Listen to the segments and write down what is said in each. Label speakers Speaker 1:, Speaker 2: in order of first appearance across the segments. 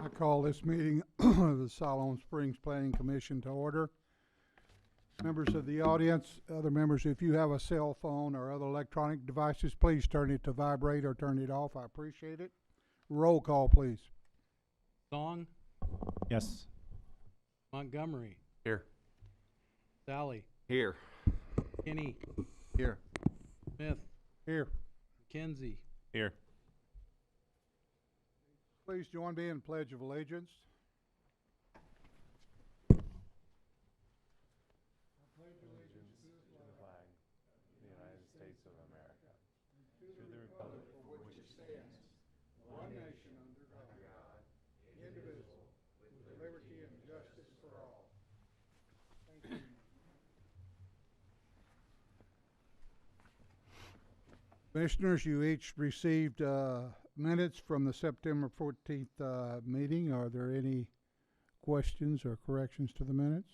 Speaker 1: I call this meeting of the Siloam Springs Planning Commission to order. Members of the audience, other members, if you have a cell phone or other electronic devices, please turn it to vibrate or turn it off. I appreciate it. Roll call, please.
Speaker 2: Song,
Speaker 3: Yes.
Speaker 2: Montgomery,
Speaker 3: Here.
Speaker 2: Sally,
Speaker 3: Here.
Speaker 2: Kinney,
Speaker 3: Here.
Speaker 2: Smith,
Speaker 1: Here.
Speaker 2: McKenzie.
Speaker 3: Here.
Speaker 1: Please join me in the Pledge of Allegiance. Commissioners, you each received minutes from the September 14th meeting. Are there any questions or corrections to the minutes?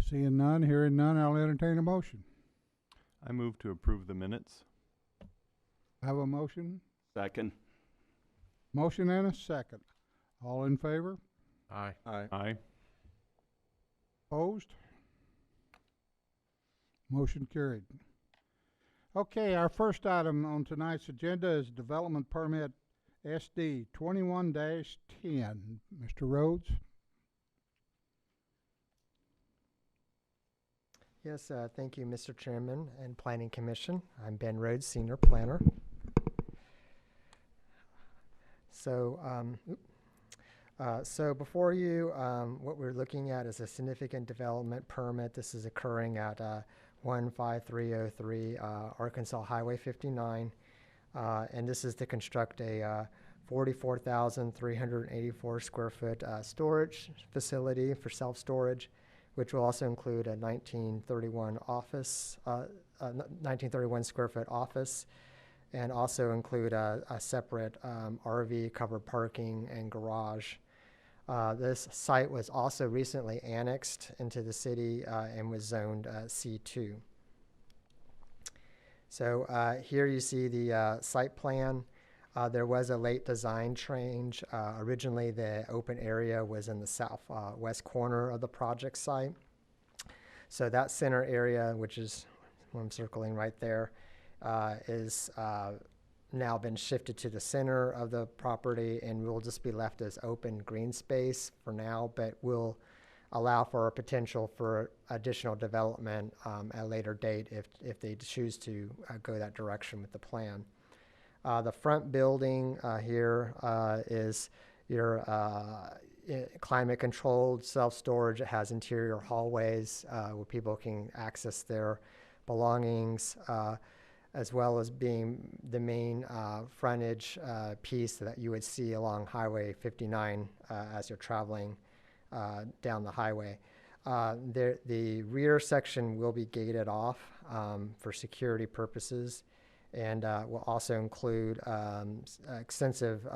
Speaker 1: Seeing none, hearing none, I'll entertain a motion.
Speaker 4: I move to approve the minutes.
Speaker 1: Have a motion?
Speaker 4: Second.
Speaker 1: Motion and a second. All in favor?
Speaker 3: Aye.
Speaker 4: Aye. Aye.
Speaker 1: Opposed? Motion carried. Okay, our first item on tonight's agenda is Development Permit SD 21-10. Mr. Rhodes?
Speaker 5: Yes, thank you, Mr. Chairman and Planning Commission. I'm Ben Rhodes, Senior Planner. So, before you, what we're looking at is a significant development permit. This is occurring at 15303 Arkansas Highway 59, and this is to construct a 44,384 square foot storage facility for self-storage, which will also include a 1931 square foot office, and also include a separate RV covered parking and garage. This site was also recently annexed into the city and was zoned C2. So here you see the site plan. There was a late design change. Originally, the open area was in the southwest corner of the project site. So that center area, which is what I'm circling right there, is now been shifted to the center of the property and will just be left as open green space for now, but will allow for a potential for additional development at a later date if they choose to go that direction with the plan. The front building here is your climate-controlled self-storage. It has interior hallways where people can access their belongings, as well as being the main frontage piece that you would see along Highway 59 as you're traveling down the highway. The rear section will be gated off for security purposes, and will also include extensive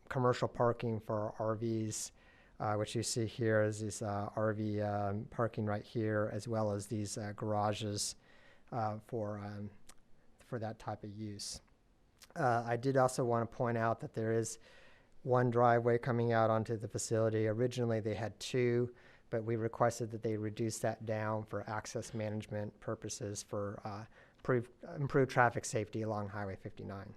Speaker 5: commercial parking for RVs, which you see here is this RV parking right here, as well as these garages for that type of use. I did also want to point out that there is one driveway coming out onto the facility. Originally they had two, but we requested that they reduce that down for access management purposes for improved traffic safety along Highway 59.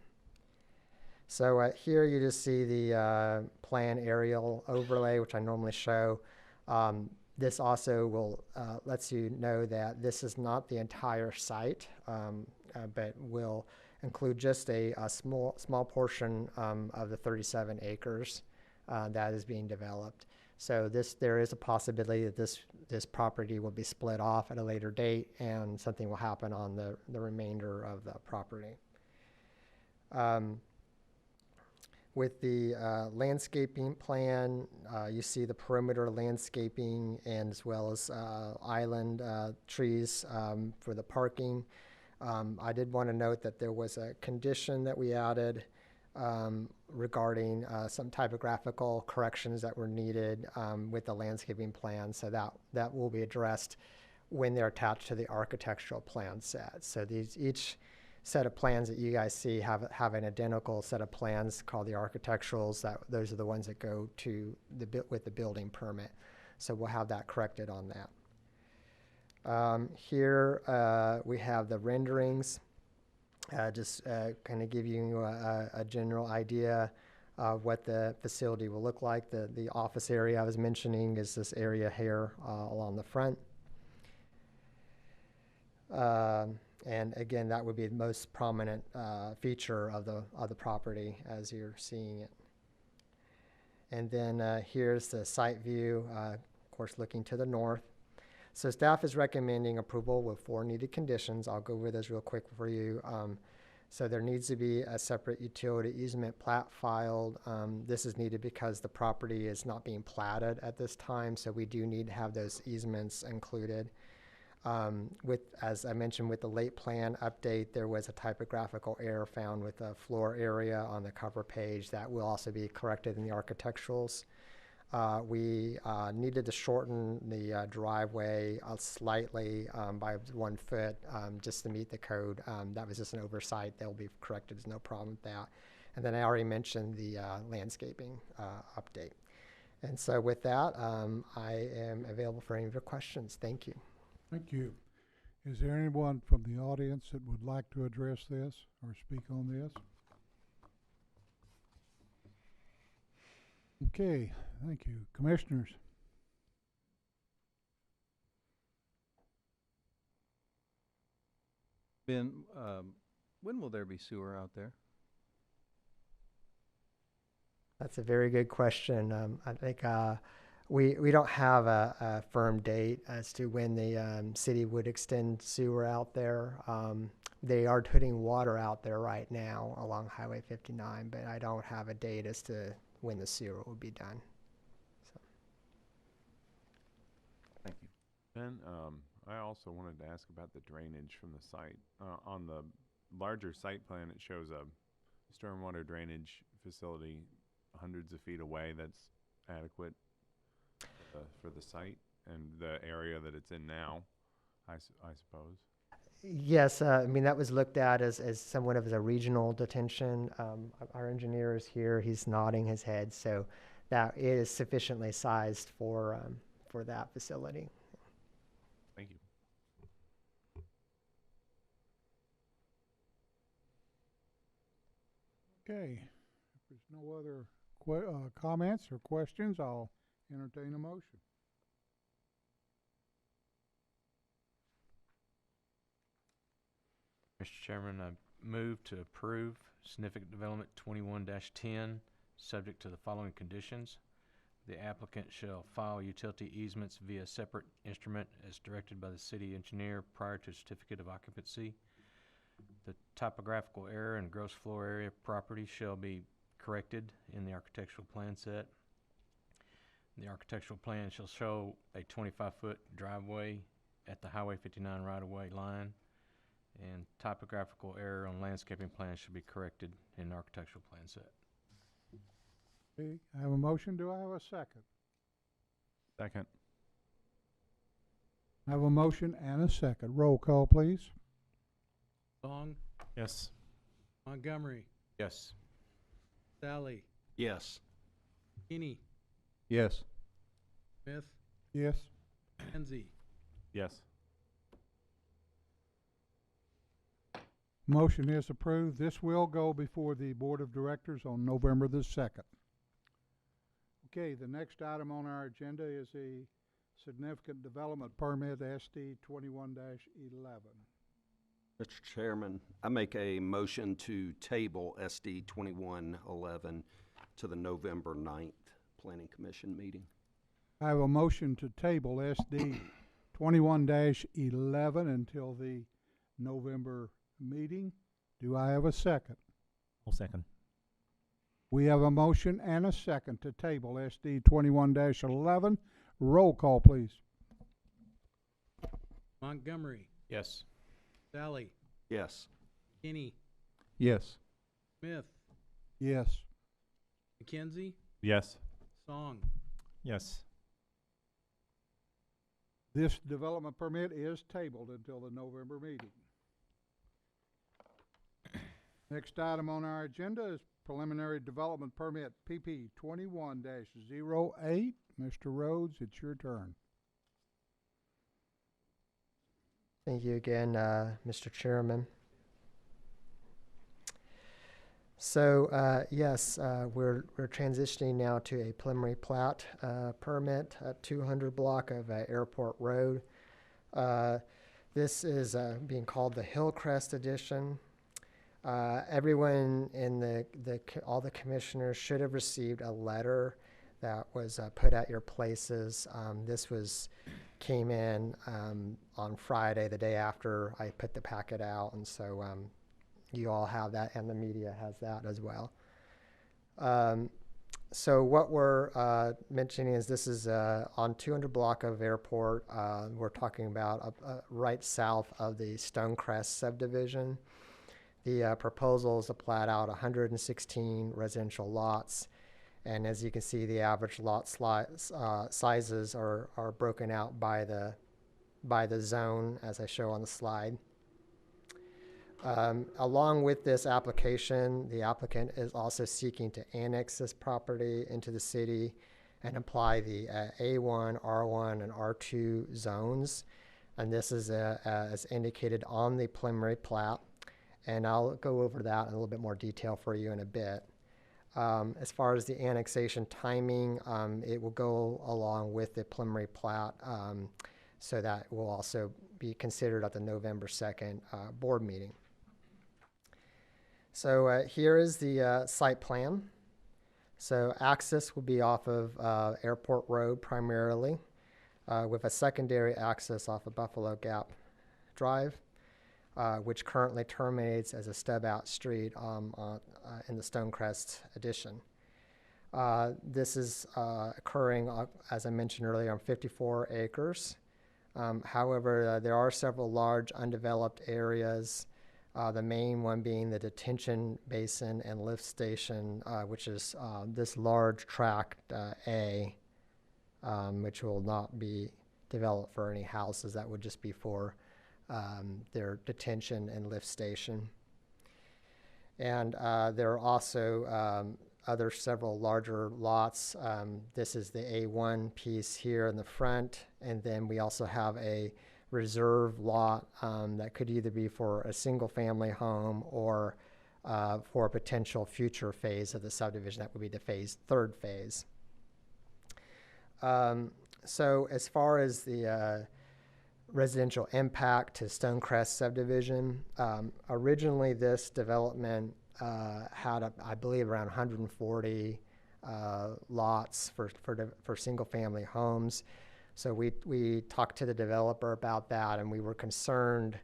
Speaker 5: So here you just see the plan aerial overlay, which I normally show. This also will lets you know that this is not the entire site, but will include just a small portion of the 37 acres that is being developed. So there is a possibility that this property will be split off at a later date, and something will happen on the remainder of the property. With the landscaping plan, you see the perimeter landscaping, and as well as island trees for the parking. I did want to note that there was a condition that we added regarding some typographical corrections that were needed with the landscaping plan, so that will be addressed when they're attached to the architectural plan set. So each set of plans that you guys see have an identical set of plans called the architecturals. Those are the ones that go to with the building permit. So we'll have that corrected on that. Here we have the renderings. Just kind of give you a general idea of what the facility will look like. The office area I was mentioning is this area here along the front. And again, that would be the most prominent feature of the property as you're seeing it. And then here's the site view, of course, looking to the north. So staff is recommending approval with 4 needed conditions. I'll go over those real quick for you. So there needs to be a separate utility easement plat filed. This is needed because the property is not being platted at this time, so we do need to have those easements included. As I mentioned, with the late plan update, there was a typographical error found with the floor area on the cover page. That will also be corrected in the architecturals. We needed to shorten the driveway slightly by 1 foot just to meet the code. That was just an oversight. They'll be corrected. There's no problem with that. And then I already mentioned the landscaping update. And so with that, I am available for any of your questions. Thank you.
Speaker 1: Thank you. Is there anyone from the audience that would like to address this or speak on this? Okay, thank you. Commissioners?
Speaker 3: Ben, when will there be sewer out there?
Speaker 5: That's a very good question. I think we don't have a firm date as to when the city would extend sewer out there. They are putting water out there right now along Highway 59, but I don't have a date as to when the sewer will be done. So.
Speaker 3: Thank you.
Speaker 4: Ben, I also wanted to ask about the drainage from the site. On the larger site plan, it shows a stormwater drainage facility hundreds of feet away that's adequate for the site and the area that it's in now, I suppose.
Speaker 5: Yes, I mean, that was looked at as somewhat of a regional detention. Our engineer is here. He's nodding his head. So that is sufficiently sized for that facility.
Speaker 4: Thank you.
Speaker 1: Okay, if there's no other comments or questions, I'll entertain a motion.
Speaker 2: Mr. Chairman, I move to approve significant development 21-10, subject to the following conditions. The applicant shall file utility easements via separate instrument as directed by the city engineer prior to certificate of occupancy. The typographical error and gross floor area property shall be corrected in the architectural plan set. The architectural plan shall show a 25-foot driveway at the Highway 59 right-of-way line, and typographical error on landscaping plan should be corrected in the architectural plan set.
Speaker 1: Okay, I have a motion. Do I have a second?
Speaker 4: Second.
Speaker 1: I have a motion and a second. Roll call, please.
Speaker 2: Song,
Speaker 3: Yes.
Speaker 2: Montgomery,
Speaker 3: Yes.
Speaker 2: Sally,
Speaker 3: Yes.
Speaker 2: Kinney,
Speaker 4: Yes.
Speaker 2: Smith,
Speaker 1: Yes.
Speaker 2: Kinsey.
Speaker 4: Yes.
Speaker 1: Motion is approved. This will go before the Board of Directors on November the 2nd. Okay, the next item on our agenda is a significant development permit, SD 21-11.
Speaker 6: Mr. Chairman, I make a motion to table SD 2111 to the November 9th Planning Commission meeting.
Speaker 1: I have a motion to table SD 21-11 until the November meeting. Do I have a second?
Speaker 3: I'll second.
Speaker 1: We have a motion and a second to table SD 21-11. Roll call, please.
Speaker 2: Montgomery,
Speaker 3: Yes.
Speaker 2: Sally,
Speaker 6: Yes.
Speaker 2: Kinney,
Speaker 4: Yes.
Speaker 2: Smith,
Speaker 1: Yes.
Speaker 2: McKenzie,
Speaker 4: Yes.
Speaker 2: Song.
Speaker 3: Yes.
Speaker 1: This development permit is tabled until the November meeting. Next item on our agenda is preliminary development permit PP 21-08. Mr. Rhodes, it's your turn.
Speaker 5: Thank you again, Mr. Chairman. So yes, we're transitioning now to a preliminary plat permit at 200 block of Airport Road. This is being called the Hillcrest Edition. Everyone in all the commissioners should have received a letter that was put at your places. This came in on Friday, the day after I put the packet out, and so you all have that, and the media has that as well. So what we're mentioning is this is on 200 block of Airport. We're talking about right south of the Stonecrest subdivision. The proposal is to plat out 116 residential lots. And as you can see, the average lot sizes are broken out by the zone, as I show on the slide. Along with this application, the applicant is also seeking to annex this property into the city and apply the A1, R1, and R2 zones. And this is as indicated on the preliminary plat. And I'll go over that in a little bit more detail for you in a bit. As far as the annexation timing, it will go along with the preliminary plat, so that will also be considered at the November 2nd board meeting. So here is the site plan. So access will be off of Airport Road primarily, with a secondary access off of Buffalo Gap Drive, which currently terminates as a stub-out street in the Stonecrest addition. This is occurring, as I mentioned earlier, on 54 acres. However, there are several large undeveloped areas, the main one being the detention basin and lift station, which is this large tract A, which will not be developed for any houses. That would just be for their detention and lift station. And there are also other several larger lots. This is the A1 piece here in the front, and then we also have a reserve lot that could either be for a single family home or for a potential future phase of the subdivision. That would be the third phase. So as far as the residential impact to Stonecrest subdivision, originally this development had, I believe, around 140 lots for single family homes. So we talked to the developer about that, and we were concerned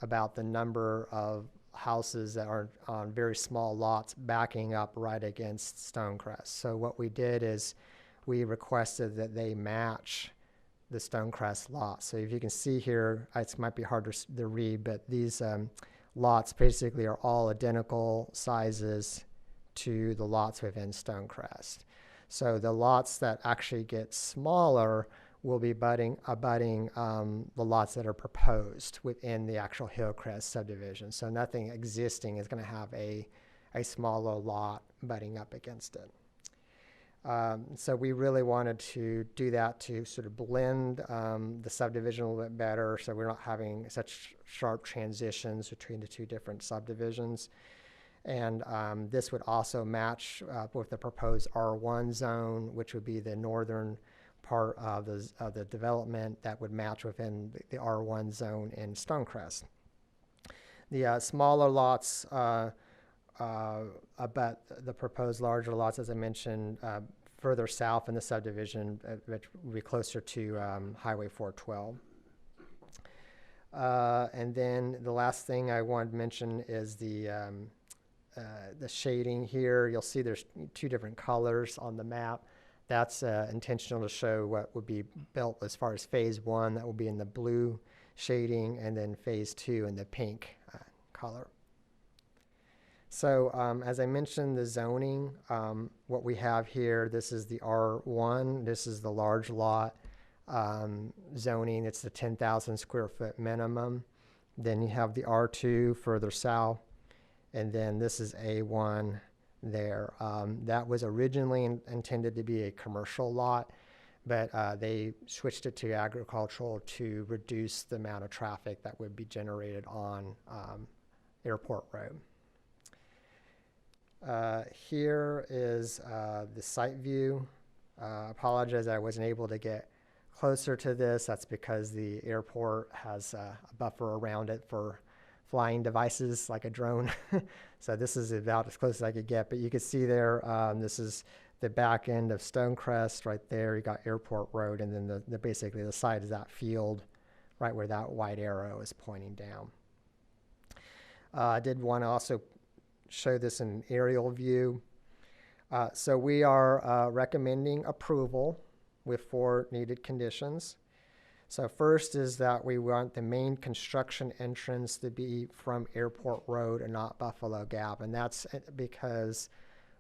Speaker 5: about the number of houses that are on very small lots backing up right against Stonecrest. So what we did is we requested that they match the Stonecrest lot. So if you can see here, it might be hard to read, but these lots basically are all identical sizes to the lots within Stonecrest. So the lots that actually get smaller will be abutting the lots that are proposed within the actual Hillcrest subdivision. So nothing existing is going to have a smaller lot butting up against it. So we really wanted to do that to sort of blend the subdivision a little bit better, so we're not having such sharp transitions between the two different subdivisions. And this would also match with the proposed R1 zone, which would be the northern part of the development that would match within the R1 zone in Stonecrest. The smaller lots but the proposed larger lots, as I mentioned, further south in the subdivision, which would be closer to Highway 412. And then the last thing I wanted to mention is the shading here. You'll see there's two different colors on the map. That's intentional to show what would be built as far as phase 1. That will be in the blue shading, and then phase 2 in the pink color. So as I mentioned, the zoning, what we have here, this is the R1. This is the large lot zoning. It's the 10,000 square foot minimum. Then you have the R2 further south. and then this is A1 there. That was originally intended to be a commercial lot, but they switched it to agricultural to reduce the amount of traffic that would be generated on Airport Road. Here is the site view. Apologize I wasn't able to get closer to this. That's because the airport has a buffer around it for flying devices like a drone. So this is about as close as I could get, but you can see there, this is the back end of Stonecrest right there. You got Airport Road, and then the basically the side is that field right where that white arrow is pointing down. I did want to also show this in an aerial view. So we are recommending approval with 4 needed conditions. So first is that we want the main construction entrance to be from Airport Road and not Buffalo Gap. And that's because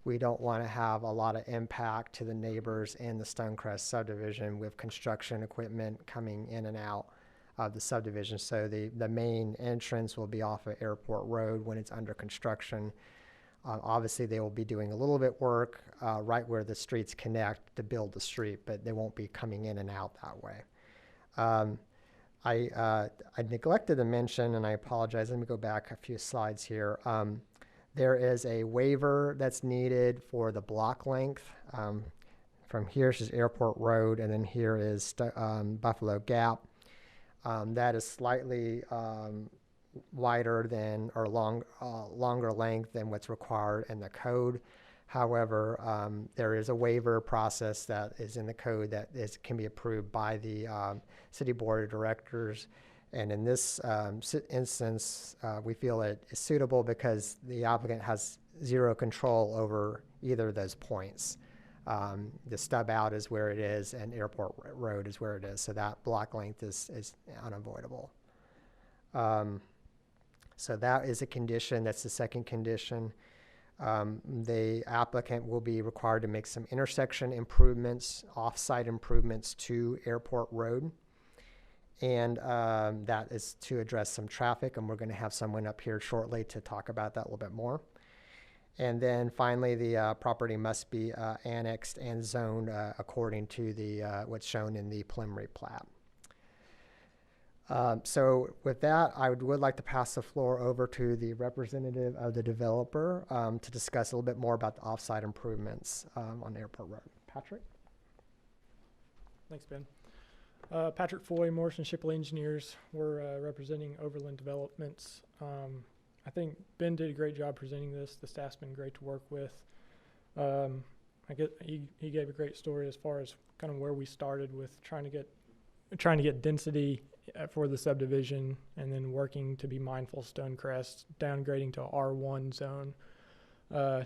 Speaker 5: we don't want to have a lot of impact to the neighbors in the Stonecrest subdivision with construction equipment coming in and out of the subdivision. So the main entrance will be off of Airport Road when it's under construction. Obviously, they will be doing a little bit work right where the streets connect to build the street, but they won't be coming in and out that way. I neglected to mention, and I apologize, let me go back a few slides here. There is a waiver that's needed for the block length. From here is Airport Road, and then here is Buffalo Gap. That is slightly wider than, or longer length than what's required in the code. However, there is a waiver process that is in the code that can be approved by the City Board of Directors. And in this instance, we feel it is suitable because the applicant has zero control over either of those points. The stub out is where it is, and Airport Road is where it is. So that block length is unavoidable. So that is a condition. That's the second condition. The applicant will be required to make some intersection improvements, off-site improvements to Airport Road. And that is to address some traffic, and we're going to have someone up here shortly to talk about that a little bit more. And then finally, the property must be annexed and zoned according to the what's shown in the preliminary plat. So with that, I would like to pass the floor over to the representative of the developer to discuss a little bit more about the off-site improvements on Airport Road. Patrick?
Speaker 7: Thanks, Ben. Patrick Foy, Morrison-Shipley Engineers. We're representing Overland Developments. I think Ben did a great job presenting this. The staff's been great to work with. He gave a great story as far as kind of where we started with trying to get density for the subdivision, and then working to be mindful of Stonecrest, downgrading to R1 zone,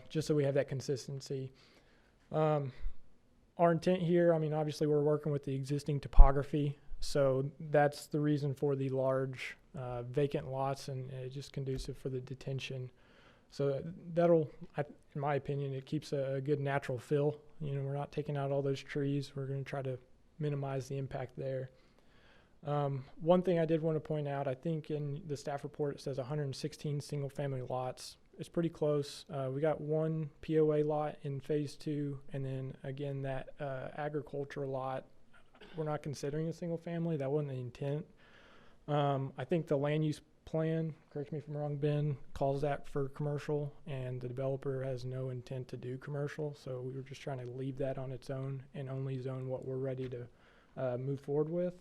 Speaker 7: just so we have that consistency. Our intent here, I mean, obviously we're working with the existing topography, so that's the reason for the large vacant lots, and it's just conducive for the detention. So that'll, in my opinion, it keeps a good natural fill. You know, we're not taking out all those trees. We're going to try to minimize the impact there. One thing I did want to point out, I think in the staff report it says 116 single family lots. It's pretty close. We got one POA lot in phase 2, and then again that agriculture lot, we're not considering a single family. That wasn't the intent. I think the land use plan, correct me if I'm wrong, Ben, calls that for commercial, and the developer has no intent to do commercial, so we were just trying to leave that on its own and only zone what we're ready to move forward with.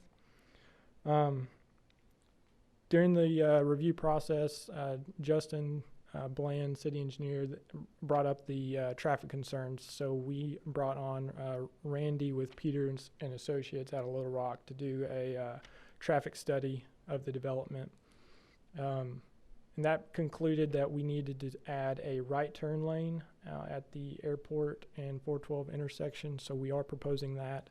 Speaker 7: During the review process, Justin Bland, city engineer, brought up the traffic concerns. So we brought on Randy with Peter and Associates out of Little Rock to do a traffic study of the development. And that concluded that we needed to add a right turn lane at the airport and 412 intersection. So we are proposing that.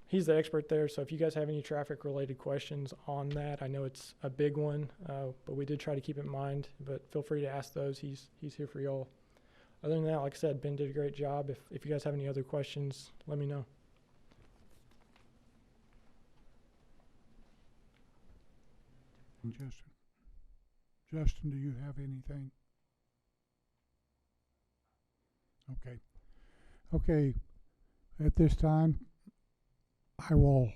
Speaker 7: He's the expert there, so if you guys have any traffic-related questions on that, I know it's a big one, but we did try to keep it in mind, but feel free to ask those. He's here for y'all. Other than that, like I said, Ben did a great job. If you guys have any other questions, let me know.
Speaker 1: Justin. Justin, do you have anything? Okay. Okay, at this time, I will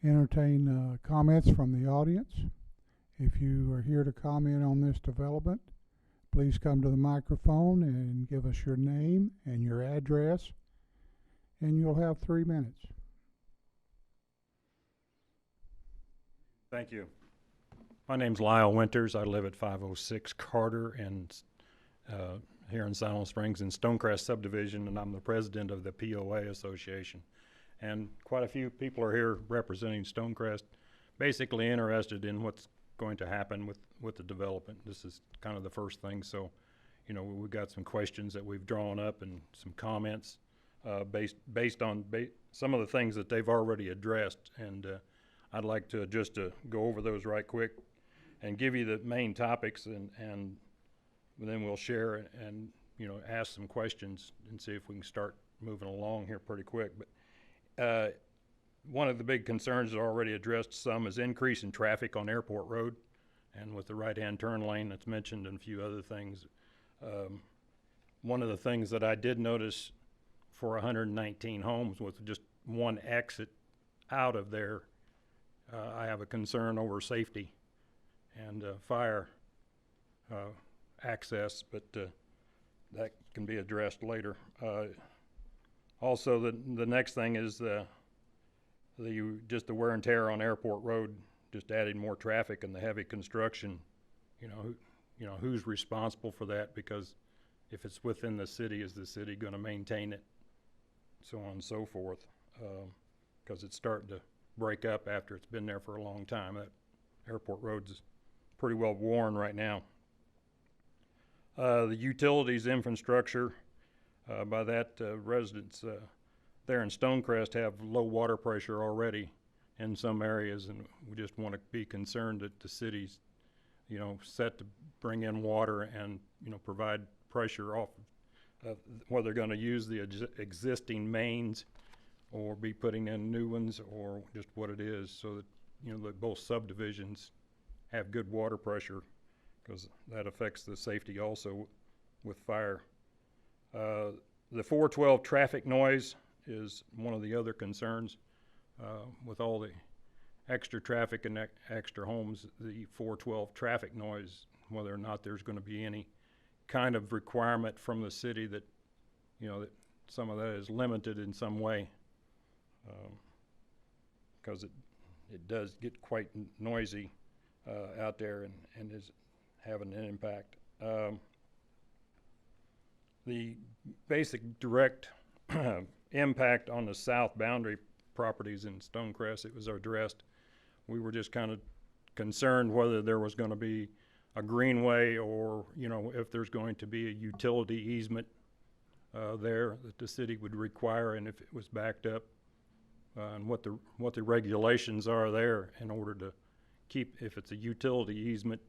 Speaker 1: entertain comments from the audience. If you are here to comment on this development, please come to the microphone and give us your name and your address, and you'll have 3 minutes.
Speaker 8: Thank you. My name's Lyle Winters. I live at 506 Carter and here in Siloam Springs in Stonecrest subdivision, and I'm the president of the POA Association. And quite a few people are here representing Stonecrest, basically interested in what's going to happen with the development. This is kind of the first thing, so you know, we've got some questions that we've drawn up and some comments based on some of the things that they've already addressed, and I'd like to just go over those right quick and give you the main topics, and then we'll share and you know, ask some questions and see if we can start moving along here pretty quick. But one of the big concerns that already addressed some is increase in traffic on Airport Road, and with the right-hand turn lane that's mentioned and a few other things. One of the things that I did notice for 119 homes with just one exit out of there, I have a concern over safety and fire access, but that can be addressed later. Also, the next thing is just the wear and tear on Airport Road, just adding more traffic and the heavy construction. You know, who's responsible for that? Because if it's within the city, is the city going to maintain it? So on and so forth. Because it's starting to break up after it's been there for a long time. That Airport Road's pretty well worn right now. The utilities infrastructure, by that residents there in Stonecrest have low water pressure already in some areas, and we just want to be concerned that the city's, you know, set to bring in water and, you know, provide pressure off whether they're going to use the existing mains or be putting in new ones, or just what it is, so that, you know, that both subdivisions have good water pressure, because that affects the safety also with fire. The 412 traffic noise is one of the other concerns. With all the extra traffic and extra homes, the 412 traffic noise, whether or not there's going to be any kind of requirement from the city that, you know, that some of that is limited in some way, because it does get quite noisy out there and is having an impact. The basic direct impact on the south boundary properties in Stonecrest, it was addressed. We were just kind of concerned whether there was going to be a greenway, or, you know, if there's going to be a utility easement there that the city would require, and if it was backed up, and what the regulations are there in order to keep, if it's a utility easement,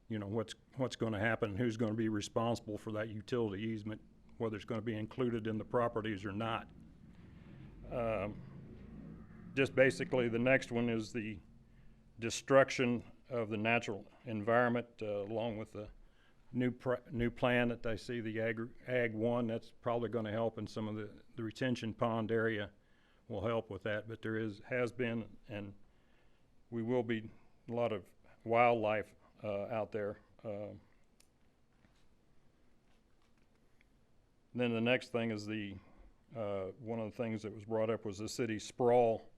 Speaker 8: you know, what's going to happen, who's going to be responsible for that utility easement, whether it's going to be included in the properties or not. Just basically, the next one is the destruction of the natural environment, along with the new plan that I see, the Ag 1, that's probably going to help, and some of the retention pond area will help with that. But there has been, and we will be, a lot of wildlife out there. Then the next thing is one of the things that was brought up was the city sprawl.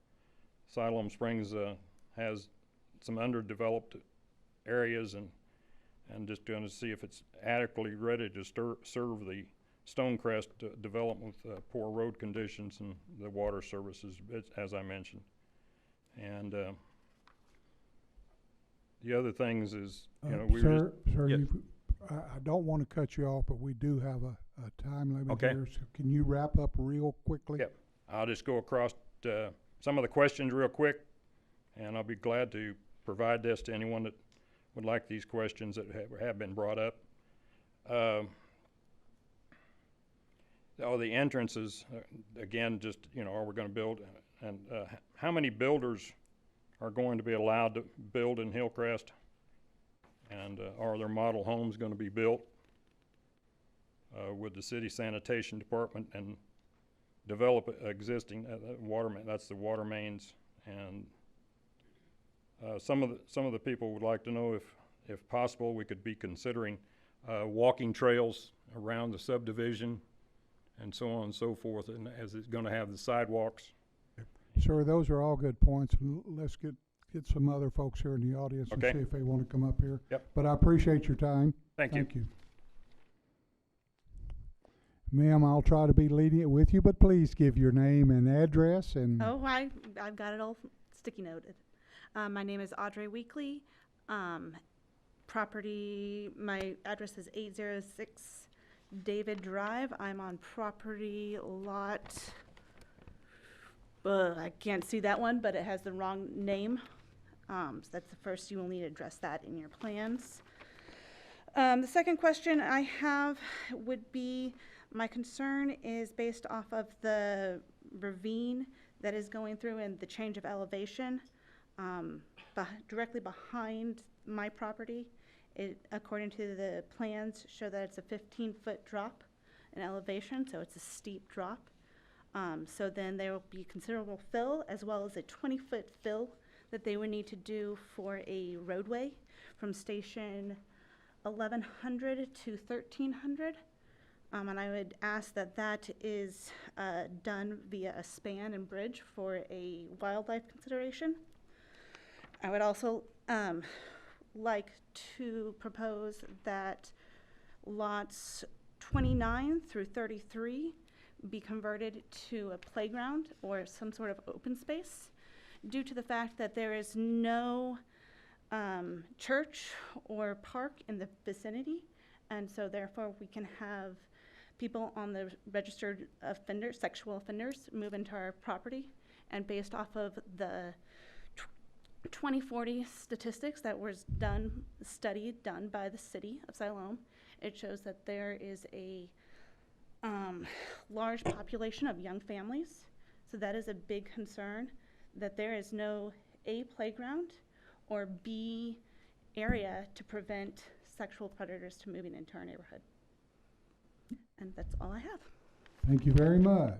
Speaker 8: Siloam Springs has some underdeveloped areas, and just going to see if it's adequately ready to serve the Stonecrest development with poor road conditions and the water services, as I mentioned. And the other things is, you know,
Speaker 1: Sir,
Speaker 8: yes.
Speaker 1: I don't want to cut you off, but we do have a time limit
Speaker 8: Okay.
Speaker 1: here. So can you wrap up real quickly?
Speaker 8: Yep. I'll just go across some of the questions real quick, and I'll be glad to provide this to anyone that would like these questions that have been brought up. The entrances, again, just, you know, are we going to build, and how many builders are going to be allowed to build in Hillcrest? And are there model homes going to be built with the city sanitation department and develop existing water main? That's the water mains. And some of the people would like to know if possible, we could be considering walking trails around the subdivision and so on and so forth, and as it's going to have the sidewalks.
Speaker 1: Sir, those are all good points. Let's get some other folks here in the audience and
Speaker 8: Okay.
Speaker 1: see if they want to come up here.
Speaker 8: Yep.
Speaker 1: But I appreciate your time.
Speaker 8: Thank you.
Speaker 1: Thank you. Ma'am, I'll try to be lenient with you, but please give your name and address and.
Speaker 9: Oh, I've got it all sticky noted. My name is Audrey Weekly. My address is 806 David Drive. I'm on property lot, I can't see that one, but it has the wrong name. So that's the first, you will need to address that in your plans. The second question I have would be, my concern is based off of the ravine that is going through and the change of elevation directly behind my property. It, according to the plans, show that it's a 15-foot drop in elevation, so it's a steep drop. So then there will be considerable fill, as well as a 20-foot fill that they would need to do for a roadway from station 1100 to 1300. And I would ask that that is done via a span and bridge for a wildlife consideration. I would also like to propose that lots 29 through 33 be converted to a playground or some sort of open space, due to the fact that there is no church or park in the vicinity, and so therefore we can have people on the registered offenders, sexual offenders, move into our property. And based off of the 2040 statistics that was study done by the city of Siloam, it shows that there is a large population of young families. So that is a big concern, that there is no A, playground, or B, area to prevent sexual predators to moving into our neighborhood. And that's all I have.
Speaker 1: Thank you very much.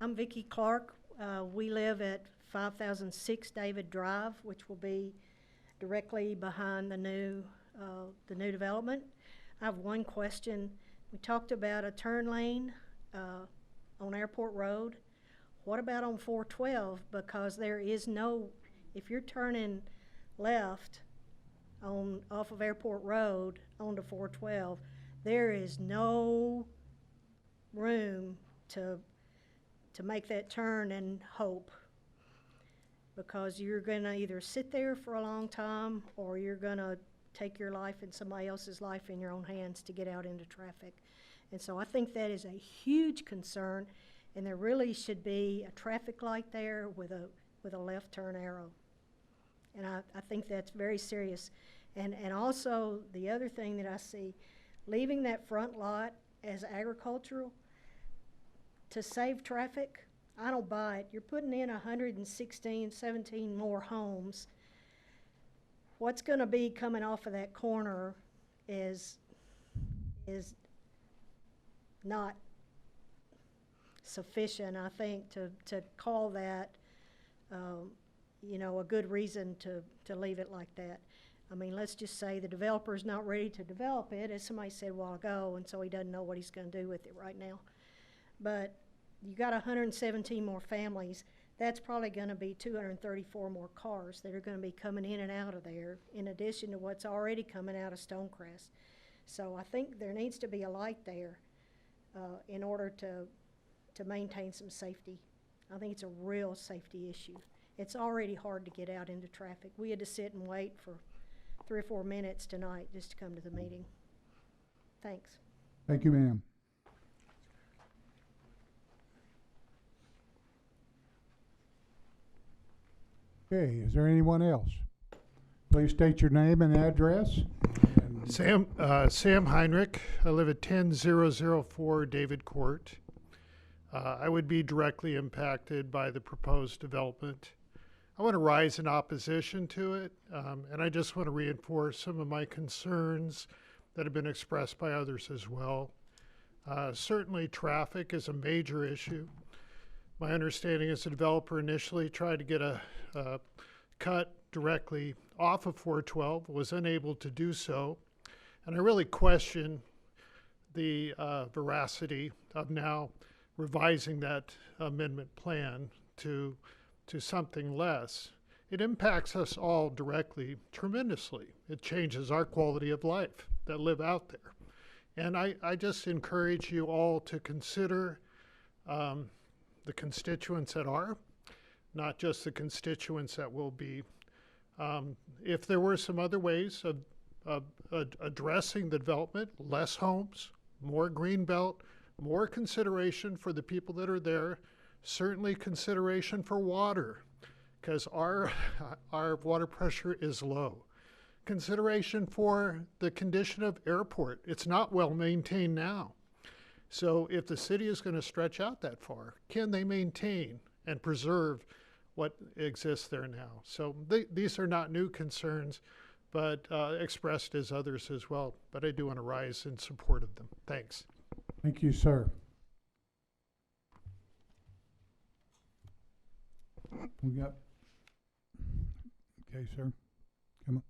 Speaker 10: I'm Vicki Clark. We live at 5006 David Drive, which will be directly behind the new development. I have one question. We talked about a turn lane on Airport Road. What about on 412? Because there is no, if you're turning left off of Airport Road onto 412, there is no room to make that turn and hope, because you're going to either sit there for a long time or you're going to take your life and somebody else's life in your own hands to get out into traffic. And so I think that is a huge concern, and there really should be a traffic light there with a left turn arrow. And I think that's very serious. And also the other thing that I see, leaving that front lot as agricultural to save traffic, I don't buy it. You're putting in 116, 17 more homes. What's going to be coming off of that corner is not sufficient, I think, to call that, a good reason to leave it like that. I mean, let's just say the developer's not ready to develop it, as somebody said a while ago, and so he doesn't know what he's going to do with it right now. But you got 117 more families. That's probably going to be 234 more cars that are going to be coming in and out of there, in addition to what's already coming out of Stonecrest. So I think there needs to be a light there in order to maintain some safety. I think it's a real safety issue. It's already hard to get out into traffic. We had to sit and wait for 3 or 4 minutes tonight just to come to the meeting. Thanks.
Speaker 1: Thank you, ma'am. Okay, is there anyone else? Please state your name and address.
Speaker 11: Sam Heinrich. I live at 10004 David Court. I would be directly impacted by the proposed development. I want to rise in opposition to it, and I just want to reinforce some of my concerns that have been expressed by others as well. Certainly, traffic is a major issue. My understanding is the developer initially tried to get a cut directly off of 412, was unable to do so, and I really question the veracity of now revising that amendment plan to something less. It impacts us all directly, tremendously. It changes our quality of life that live out there. And I just encourage you all to consider the constituents that are, not just the constituents that will be. If there were some other ways of addressing the development, less homes, more green belt, more consideration for the people that are there, certainly consideration for water, because our water pressure is low. Consideration for the condition of airport. It's not well maintained now. So if the city is going to stretch out that far, can they maintain and preserve what exists there now? So these are not new concerns, but expressed as others as well. But I do want to rise in support of them. Thanks.
Speaker 1: Thank you, sir. We got, okay, sir, come on.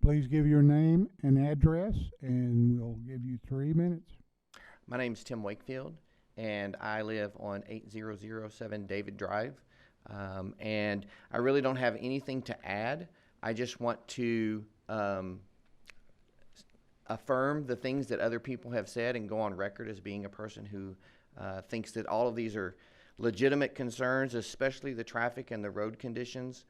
Speaker 1: Please give your name and address, and we'll give you 3 minutes.
Speaker 12: My name's Tim Wakefield, and I live on 8007 David Drive. And I really don't have anything to add. I just want to affirm the things that other people have said and go on record as being a person who thinks that all of these are legitimate concerns, especially the traffic and the road conditions.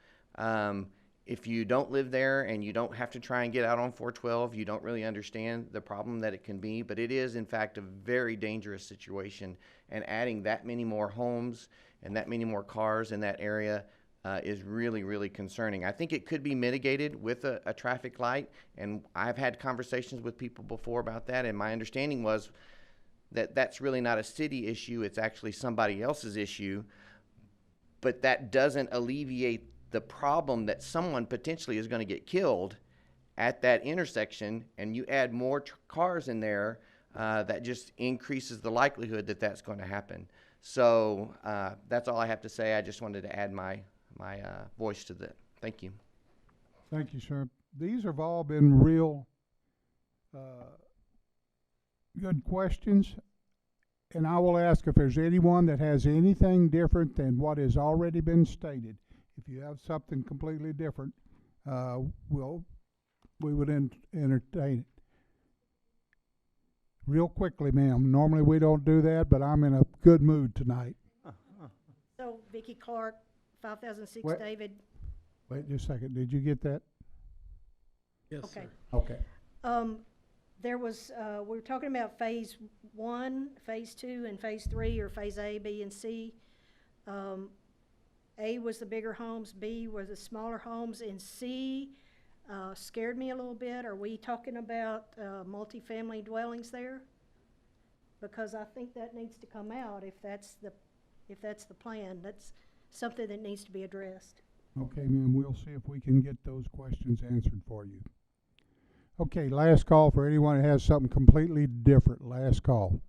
Speaker 12: If you don't live there and you don't have to try and get out on 412, you don't really understand the problem that it can be, but it is in fact a very dangerous situation, and adding that many more homes and that many more cars in that area is really, really concerning. I think it could be mitigated with a traffic light, and I've had conversations with people before about that, and my understanding was that that's really not a city issue, it's actually somebody else's issue, but that doesn't alleviate the problem that someone potentially is going to get killed at that intersection, and you add more cars in there, that just increases the likelihood that that's going to happen. So that's all I have to say. I just wanted to add my voice to that. Thank you.
Speaker 1: Thank you, sir. These have all been real good questions, and I will ask if there's anyone that has anything different than what has already been stated. If you have something completely different, we would entertain it. Real quickly, ma'am. Normally we don't do that, but I'm in a good mood tonight.
Speaker 10: So, Vicki Clark, 5006
Speaker 1: Wait.
Speaker 10: David.
Speaker 1: Wait just a second. Did you get that?
Speaker 11: Yes,
Speaker 10: Okay.
Speaker 11: sir.
Speaker 1: Okay.
Speaker 10: There was, we were talking about phase 1, phase 2, and phase 3, or phase A, B, and C. A was the bigger homes, B were the smaller homes, and C scared me a little bit. Are we talking about multifamily dwellings there? Because I think that needs to come out if that's the plan. That's something that needs to be addressed.
Speaker 1: Okay, ma'am. We'll see if we can get those questions answered for you. Okay, last call for anyone that has something completely different. Last call.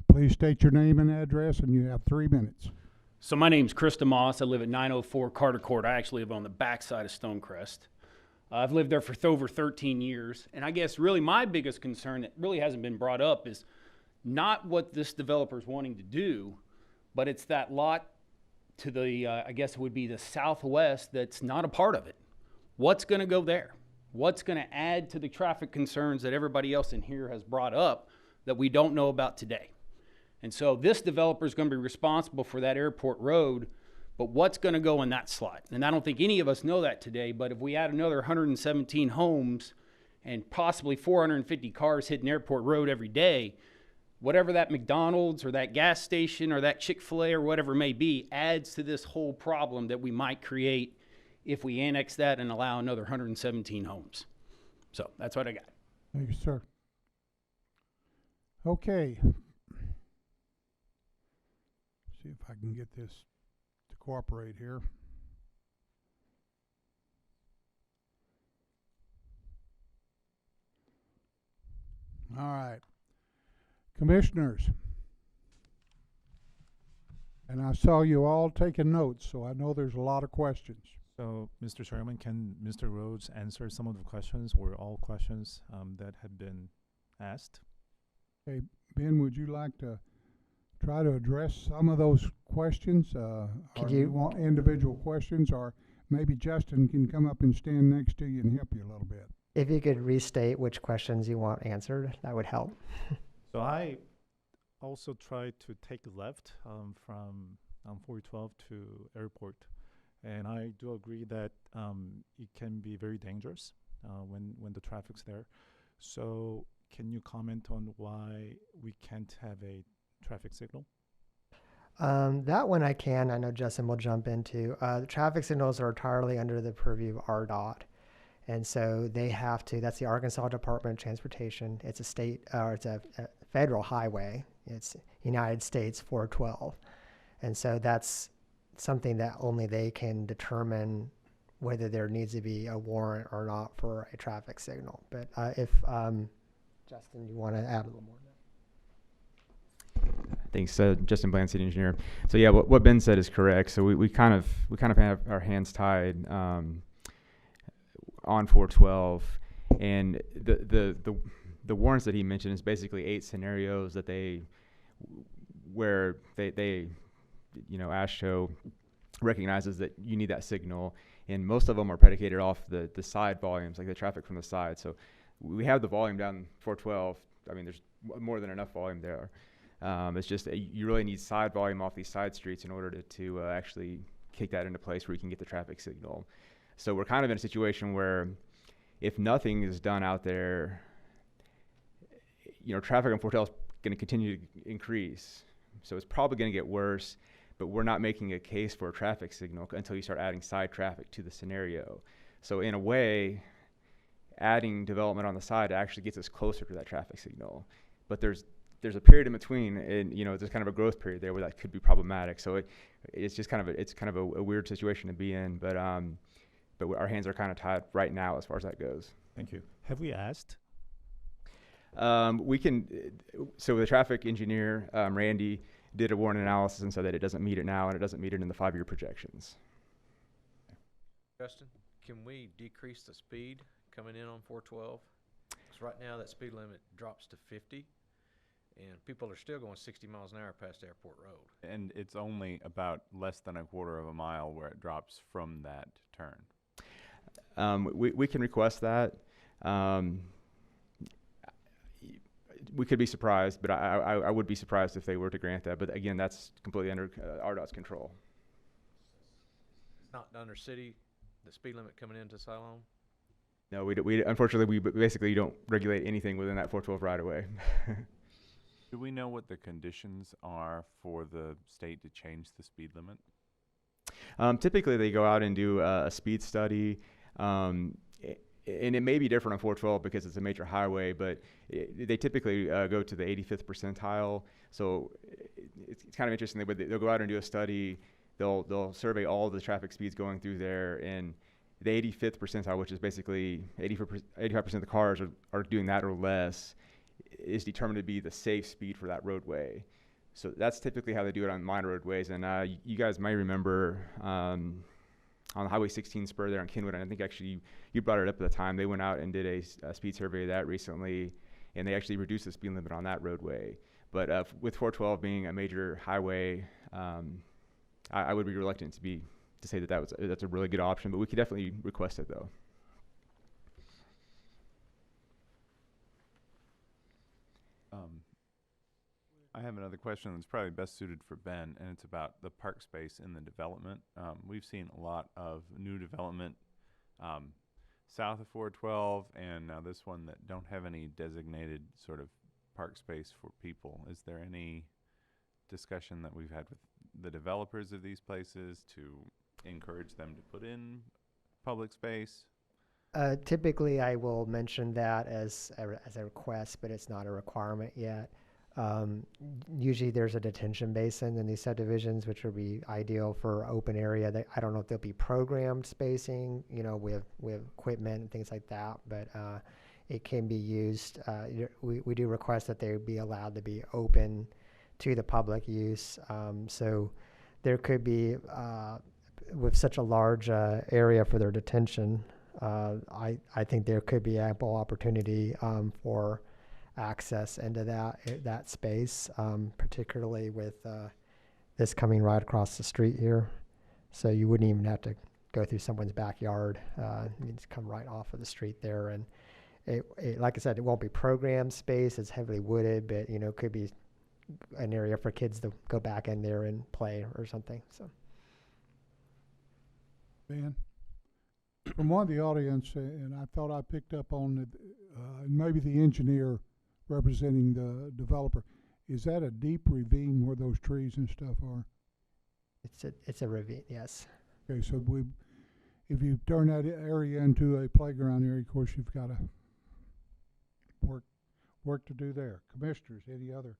Speaker 1: Please state your name and address, and you have 3 minutes.
Speaker 13: So my name's Krista Moss. I live at 904 Carter Court. I actually live on the backside of Stonecrest. I've lived there for over 13 years. And I guess really my biggest concern that really hasn't been brought up is not what this developer's wanting to do, but it's that lot to the, I guess it would be the southwest that's not a part of it. What's going to go there? What's going to add to the traffic concerns that everybody else in here has brought up that we don't know about today? And so this developer is going to be responsible for that airport road, but what's going to go in that slot? And I don't think any of us know that today, but if we add another 117 homes and possibly 450 cars hitting airport road every day, whatever that McDonald's or that gas station or that Chick-fil-A or whatever it may be adds to this whole problem that we might create if we annex that and allow another 117 homes. So that's what I got.
Speaker 1: Thank you, sir. Okay. See if I can get this to cooperate here. All right. Commissioners. And I saw you all taking notes, so I know there's a lot of questions.
Speaker 14: So, Mr. Chairman, can Mr. Rhodes answer some of the questions or all questions that have been asked?
Speaker 1: Okay, Ben, would you like to try to address some of those questions? Or do you want individual questions, or maybe Justin can come up and stand next to you and help you a little bit?
Speaker 5: If you could restate which questions you want answered, that would help.
Speaker 14: So I also tried to take left from 412 to airport, and I do agree that it can be very dangerous when the traffic's there. So can you comment on why we can't have a traffic signal?
Speaker 5: That one I can. I know Justin will jump into. The traffic signals are entirely under the purview of RDOT. And so they have to, that's the Arkansas Department of Transportation. It's a state, or it's a federal highway. It's United States 412. And so that's something that only they can determine whether there needs to be a warrant or not for a traffic signal. But if, Justin, you want to add a little more?
Speaker 15: Thanks, Justin Bland, City Engineer. So yeah, what Ben said is correct. So we kind of have our hands tied on 412, and the warrants that he mentioned is basically 8 scenarios that where they AASHTO recognizes that you need that signal, and most of them are predicated off the side volumes, like the traffic from the side. So we have the volume down 412. I mean, there's more than enough volume there. It's just you really need side volume off these side streets in order to actually kick that into place where you can get the traffic signal. So we're kind of in a situation where if nothing is done out there, traffic on 412 is going to continue to increase. So it's probably going to get worse, but we're not making a case for a traffic signal until you start adding side traffic to the scenario. So in a way, adding development on the side actually gets us closer to that traffic signal. But there's a period in between, and there's kind of a growth period there where that could be problematic. So it's just kind of a weird situation to be in. But our hands are kind of tied right now as far as that goes.
Speaker 14: Thank you. Have we asked?
Speaker 15: We can. So the traffic engineer, Randy, did a warrant analysis and said that it doesn't meet it now, and it doesn't meet it in the 5-year projections.
Speaker 2: Justin, can we decrease the speed coming in on 412? Because right now that speed limit drops to 50, and people are still going 60 miles an hour past Airport Road.
Speaker 4: And it's only about less than a quarter of a mile where it drops from that turn.
Speaker 15: We can request that. We could be surprised, but I would be surprised if they were to grant that. But again, that's completely under RDOT's control.
Speaker 2: It's not under city, the speed limit coming into Siloam?
Speaker 15: No, we unfortunately, we basically don't regulate anything within that 412 right away.
Speaker 4: Do we know what the conditions are for the state to change the speed limit?
Speaker 15: Typically, they go out and do a speed study. And it may be different on 412 because it's a major highway, but they typically go to the 85th percentile. So it's kind of interesting. They'll go out and do a study. They'll survey all the traffic speeds going through there, and the 85th percentile, which is basically 85% of the cars are doing that or less, is determined to be the safe speed for that roadway. So that's typically how they do it on minor roadways. And you guys may remember on the Highway 16 spur there on Kenwood, and I think actually you brought it up at the time, they went out and did a speed survey of that recently, and they actually reduced the speed limit on that roadway. But with 412 being a major highway, I would be reluctant to say that's a really good option, but we could definitely request it though.
Speaker 4: I have another question that's probably best suited for Ben, and it's about the park space in the development. We've seen a lot of new development south of 412, and now this one that don't have any designated sort of park space for people. Is there any discussion that we've had with the developers of these places to encourage them to put in public space?
Speaker 5: Typically, I will mention that as a request, but it's not a requirement yet. Usually there's a detention basin in these subdivisions, which would be ideal for open area. I don't know if there'll be programmed spacing, with equipment and things like that, but it can be used. We do request that they be allowed to be open to the public use. So there could be, with such a large area for their detention, I think there could be ample opportunity for access into that space, particularly with this coming right across the street here. So you wouldn't even have to go through someone's backyard. You just come right off of the street there. And it, like I said, it won't be programmed space. It's heavily wooded, but it could be an area for kids to go back in there and play or something. So,
Speaker 1: Ben, from one of the audience, and I thought I picked up on it, maybe the engineer representing the developer, is that a deep ravine where those trees and stuff are?
Speaker 5: It's a ravine, yes.
Speaker 1: Okay, so if you turn that area into a playground area, of course you've got to work to do there. Commissioners, any other?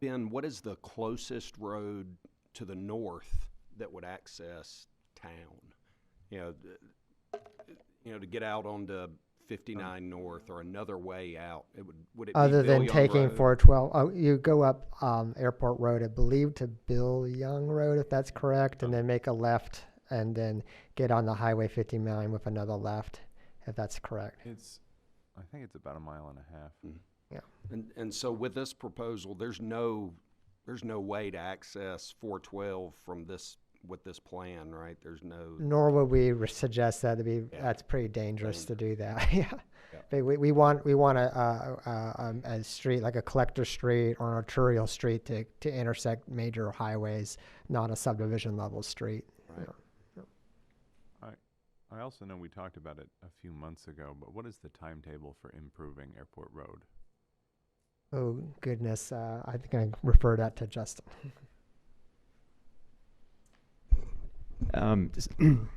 Speaker 6: Ben, what is the closest road to the north that would access town? To get out onto 59 North or another way out, would it
Speaker 5: Other
Speaker 6: be
Speaker 5: than
Speaker 6: Bill Young
Speaker 5: taking
Speaker 6: Road?
Speaker 5: 412, you go up Airport Road, I believe, to Bill Young Road, if that's correct, and then make a left and then get on the Highway 59 with another left, if that's correct.
Speaker 4: I think it's about a mile and a half.
Speaker 5: Yeah.
Speaker 6: And so with this proposal, there's no way to access 412 from with this plan, right? There's no.
Speaker 5: Nor would we suggest that to be. That's pretty dangerous to do that. Yeah. But we want a street like a collector street or an arterial street to intersect major highways, not a subdivision level street.
Speaker 6: Right.
Speaker 4: I also know we talked about it a few months ago, but what is the timetable for improving Airport Road?
Speaker 5: Oh goodness, I think I refer that to Justin.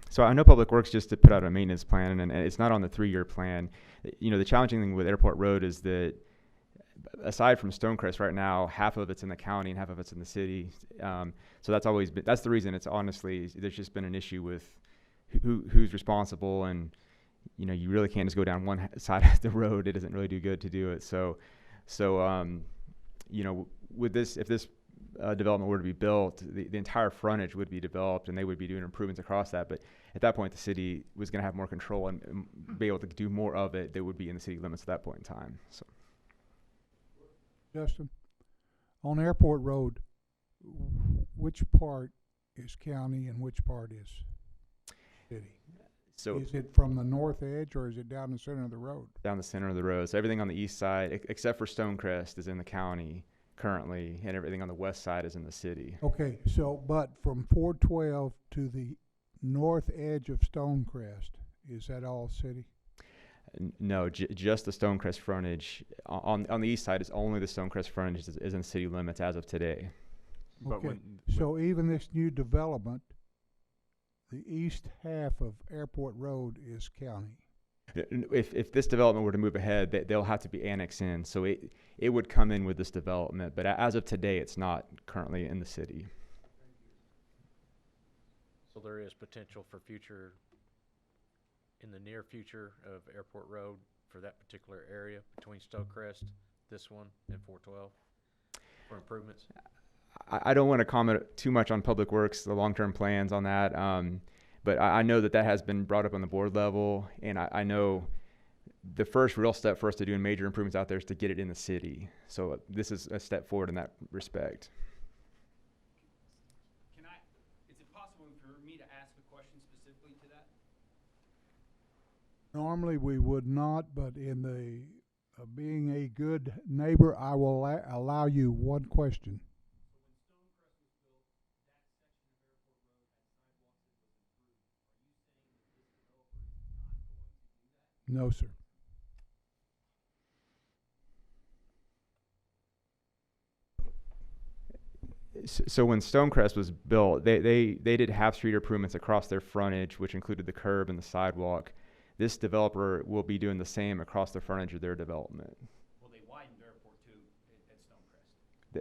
Speaker 15: So I know Public Works just to put out a maintenance plan, and it's not on the 3-year plan. The challenging thing with Airport Road is that aside from Stonecrest right now, half of it's in the county and half of it's in the city. So that's the reason it's honestly, there's just been an issue with who's responsible, and you really can't just go down one side of the road. It doesn't really do good to do it. So with this, if this development were to be built, the entire frontage would be developed, and they would be doing improvements across that. But at that point, the city was going to have more control and be able to do more of it that would be in the city limits at that point in time. So,
Speaker 1: Justin, on Airport Road, which part is county and which part is city?
Speaker 15: So
Speaker 1: is it from the north edge or is it down the center of the road?
Speaker 15: Down the center of the road. So everything on the east side, except for Stonecrest, is in the county currently, and everything on the west side is in the city.
Speaker 1: Okay, so but from 412 to the north edge of Stonecrest, is that all city?
Speaker 15: No, just the Stonecrest frontage. On the east side is only the Stonecrest frontage is in city limits as of today.
Speaker 4: But
Speaker 1: Okay, so even this new development, the east half of Airport Road is county.
Speaker 15: If this development were to move ahead, they'll have to be annexed in. So it would come in with this development. But as of today, it's not currently in the city.
Speaker 2: So there is potential for in the near future of Airport Road for that particular area between Stonecrest, this one, and 412 for improvements?
Speaker 15: I don't want to comment too much on Public Works, the long-term plans on that. But I know that has been brought up on the board level, and I know the first real step for us to doing major improvements out there is to get it in the city. So this is a step forward in that respect.
Speaker 13: Is it possible for me to ask a question specifically to that?
Speaker 1: Normally we would not, but in the being a good neighbor, I will allow you one question. No, sir.
Speaker 15: So when Stonecrest was built, they did half-street improvements across their frontage, which included the curb and the sidewalk. This developer will be doing the same across the frontage of their development.
Speaker 13: Will they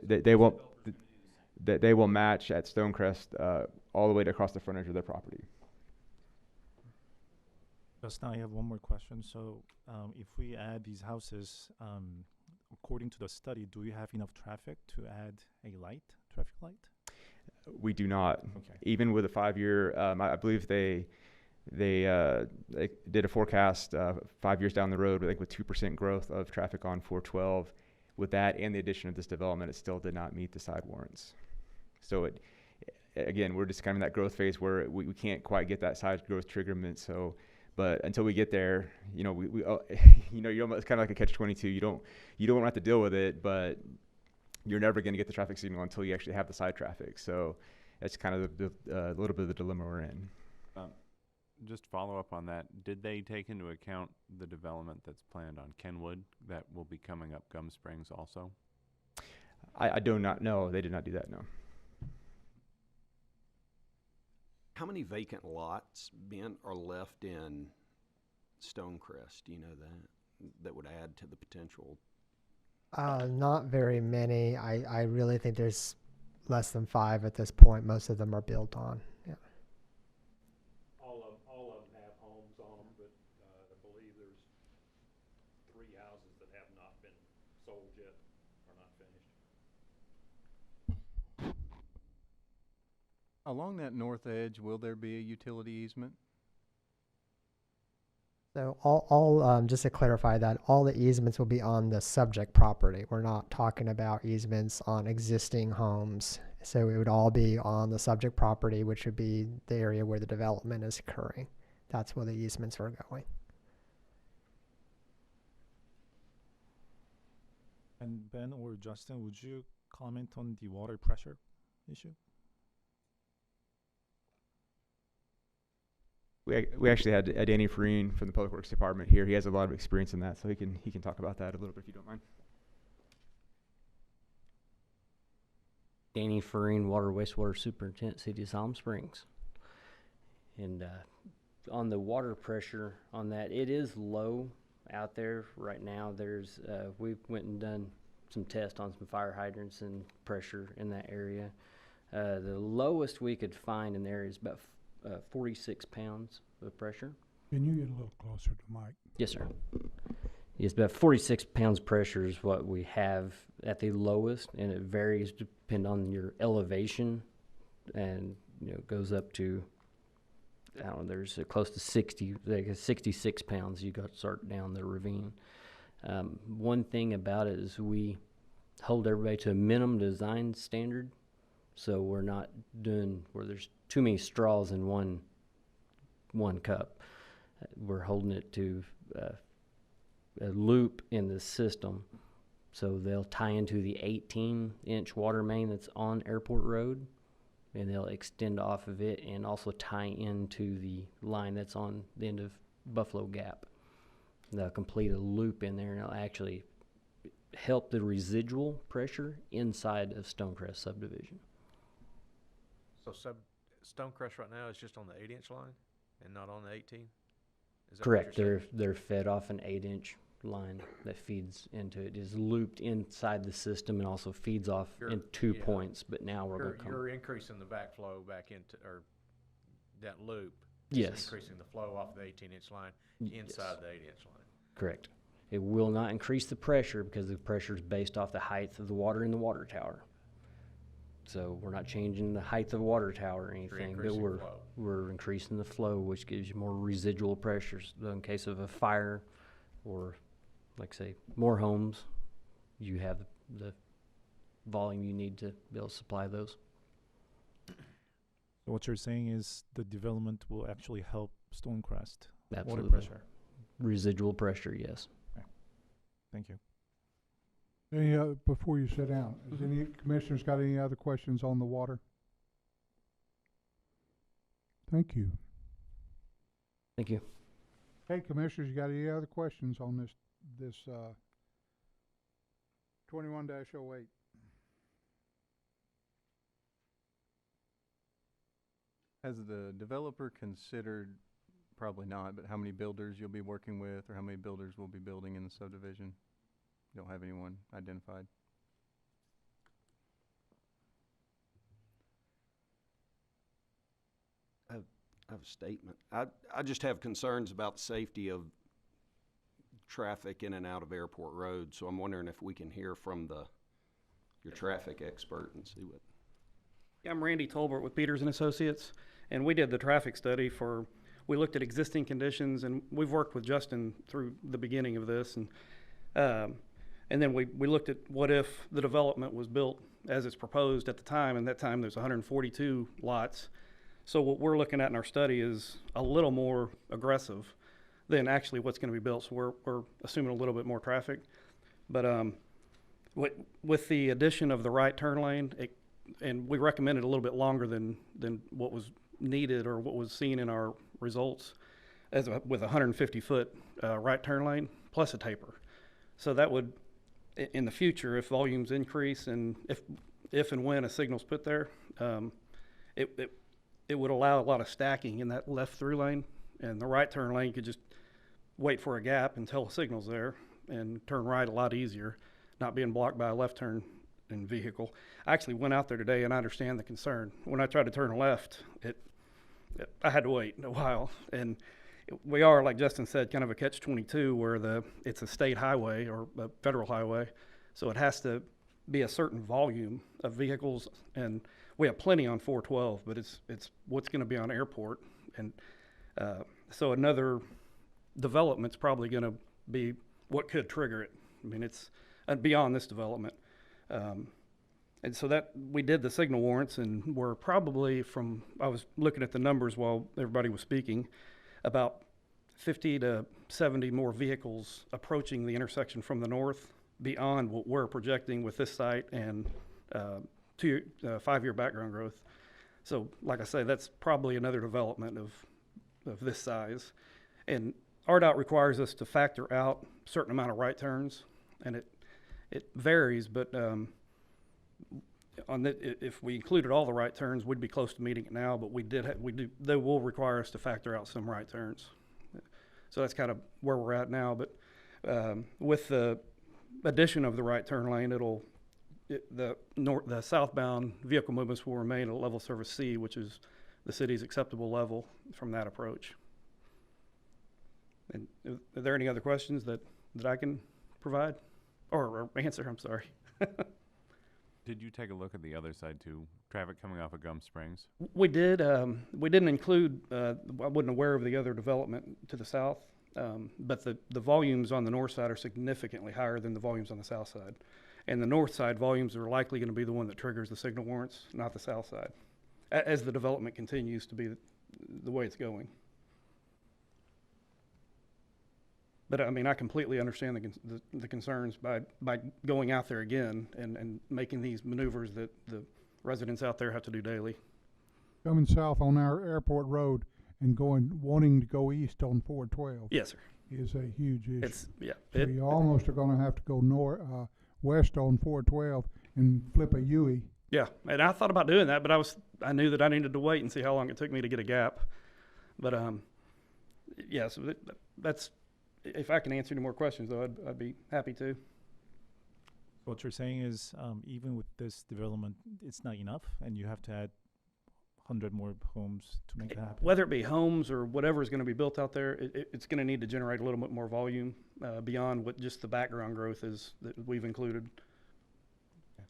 Speaker 15: They won't. They will match at Stonecrest all the way across the frontage of their property.
Speaker 14: Just now, I have one more question. So, if we add these houses, according to the study, do we have enough traffic to add a traffic light?
Speaker 15: We do not.
Speaker 14: Okay.
Speaker 15: Even with a 5-year, I believe they did a forecast 5 years down the road, I think with 2% growth of traffic on 412. With that and the addition of this development, it still did not meet the side warrants. So again, we're just kind of in that growth phase where we can't quite get that side growth triggerment. So, but until we get there, we you're almost kind of like a catch-22. You don't have to deal with it, but you're never going to get the traffic signal until you actually have the side traffic. So that's kind of a little bit of the dilemma we're in.
Speaker 4: Just follow up on that. Did they take into account the development that's planned on Kenwood that will be coming up Gum Springs also?
Speaker 15: I do not know. They did not do that, no.
Speaker 6: How many vacant lots are left in Stonecrest? Do you know that would add to the potential?
Speaker 5: Not very many. I really think there's less than 5 at this point. Most of them are built on. Yeah.
Speaker 8: All of them have homes on them, but I believe there's 3 houses that have not been sold yet or not finished.
Speaker 3: Along that north edge, will there be a utility easement?
Speaker 5: So all just to clarify that, all the easements will be on the subject property. We're not talking about easements on existing homes. So it would all be on the subject property, which would be the area where the development is occurring. That's where the easements are going.
Speaker 14: And Ben or Justin, would you comment on the water pressure issue?
Speaker 15: We actually had Danny Farine from the Public Works Department here. He has a lot of experience in that, so he can talk about that a little bit if you don't mind.
Speaker 16: Danny Farine, Water Wastewater Superintendent, City of Siloam Springs. And on the water pressure on that, it is low out there right now. There's we went and done some tests on some fire hydrants and pressure in that area. The lowest we could find in there is about 46 pounds of pressure.
Speaker 1: Can you get a little closer to Mike?
Speaker 16: Yes, sir. Yes, about 46 pounds pressure is what we have at the lowest, and it varies depending on your elevation, and goes up to, I don't know, there's close to 66 pounds you got to start down the ravine. One thing about it is we hold everybody to a minimum design standard, so we're not doing where there's too many straws in one cup. We're holding it to a loop in the system, so they'll tie into the 18-inch water main that's on Airport Road, and they'll extend off of it and also tie into the line that's on the end of Buffalo Gap. They'll complete a loop in there, and it'll actually help the residual pressure inside of Stonecrest subdivision.
Speaker 2: So Stonecrest right now is just on the 8-inch line and not on the 18? Is that
Speaker 16: Correct.
Speaker 2: what you're saying?
Speaker 16: They're fed off an 8-inch line that feeds into it. It is looped inside the system and also feeds off in 2 points. But now we're going to
Speaker 2: You're increasing the backflow back into, or that loop.
Speaker 16: Yes.
Speaker 2: Increasing the flow off the 18-inch line inside the 8-inch line.
Speaker 16: Correct. It will not increase the pressure because the pressure is based off the height of the water in the water tower. So we're not changing the height of the water tower or anything, but we're increasing the flow, which gives you more residual pressures. So in case of a fire or, like say, more homes, you have the volume you need to be able to supply those.
Speaker 14: So what you're saying is the development will actually help Stonecrest
Speaker 16: Absolutely.
Speaker 14: water pressure.
Speaker 16: Residual pressure, yes.
Speaker 14: Okay. Thank you.
Speaker 1: Before you sit down, has any commissioners got any other questions on the water? Thank you.
Speaker 16: Thank you.
Speaker 1: Hey, commissioners, you got any other questions on this 21-08?
Speaker 3: Has the developer considered, probably not, but how many builders you'll be working with, or how many builders will be building in the subdivision? You don't have anyone identified?
Speaker 6: I have a statement. I just have concerns about the safety of traffic in and out of Airport Road, so I'm wondering if we can hear from your traffic expert and see what.
Speaker 17: Yeah, I'm Randy Tolbert with Peters and Associates, and we did the traffic study we looked at existing conditions, and we've worked with Justin through the beginning of this, and then we looked at what if the development was built as it's proposed at the time, and that time there's 142 lots. So what we're looking at in our study is a little more aggressive than actually what's going to be built. So we're assuming a little bit more traffic, but with the addition of the right turn lane, and we recommended a little bit longer than what was needed or what was seen in our results, with a 150-foot right turn lane plus a taper. So that would, in the future, if volumes increase and if and when a signal's put there, it would allow a lot of stacking in that left through lane, and the right turn lane could just wait for a gap until a signal's there and turn right a lot easier, not being blocked by a left turn in vehicle. I actually went out there today and I understand the concern. When I tried to turn left, I had to wait a while, and we are, like Justin said, kind of a catch-22 where it's a state highway or a federal highway, so it has to be a certain volume of vehicles, and we have plenty on 412, but it's what's going to be on Airport, and so another development's probably going to be what could trigger it. I mean, it's beyond this development, and so that we did the signal warrants, and we're probably I was looking at the numbers while everybody was speaking, about 50 to 70 more vehicles approaching the intersection from the north beyond what we're projecting with this site and 5-year background growth. So like I say, that's probably another development of this size. And RDOT requires us to factor out a certain amount of right turns, and it varies, but if we included all the right turns, we'd be close to meeting it now, but they will require us to factor out some right turns. So that's kind of where we're at now, but with the addition of the right turn lane, the southbound vehicle movements will remain at level service C, which is the city's acceptable level from that approach. And are there any other questions that I can provide or answer? I'm sorry.
Speaker 4: Did you take a look at the other side too? Traffic coming off of Gum Springs?
Speaker 17: We did. We didn't include, I wasn't aware of the other development to the south, but the volumes on the north side are significantly higher than the volumes on the south side. And the north side volumes are likely going to be the one that triggers the signal warrants, not the south side, as the development continues to be the way it's going. But I mean, I completely understand the concerns by going out there again and making these maneuvers that the residents out there have to do daily.
Speaker 1: Coming south on our Airport Road and wanting to go east on 412.
Speaker 17: Yes, sir.
Speaker 1: Is a huge issue.
Speaker 17: So
Speaker 1: you almost are going to have to go west on 412 and flip a U.
Speaker 17: Yeah, and I thought about doing that, but I knew that I needed to wait and see how long it took me to get a gap. But yeah, so that's. If I can answer any more questions, though, I'd be happy to.
Speaker 14: What you're saying is, even with this development, it's not enough, and you have to add 100 more homes to make that happen?
Speaker 17: Whether it be homes or whatever is going to be built out there, it's going to need to generate a little bit more volume beyond what just the background growth is that we've included.
Speaker 14: Okay.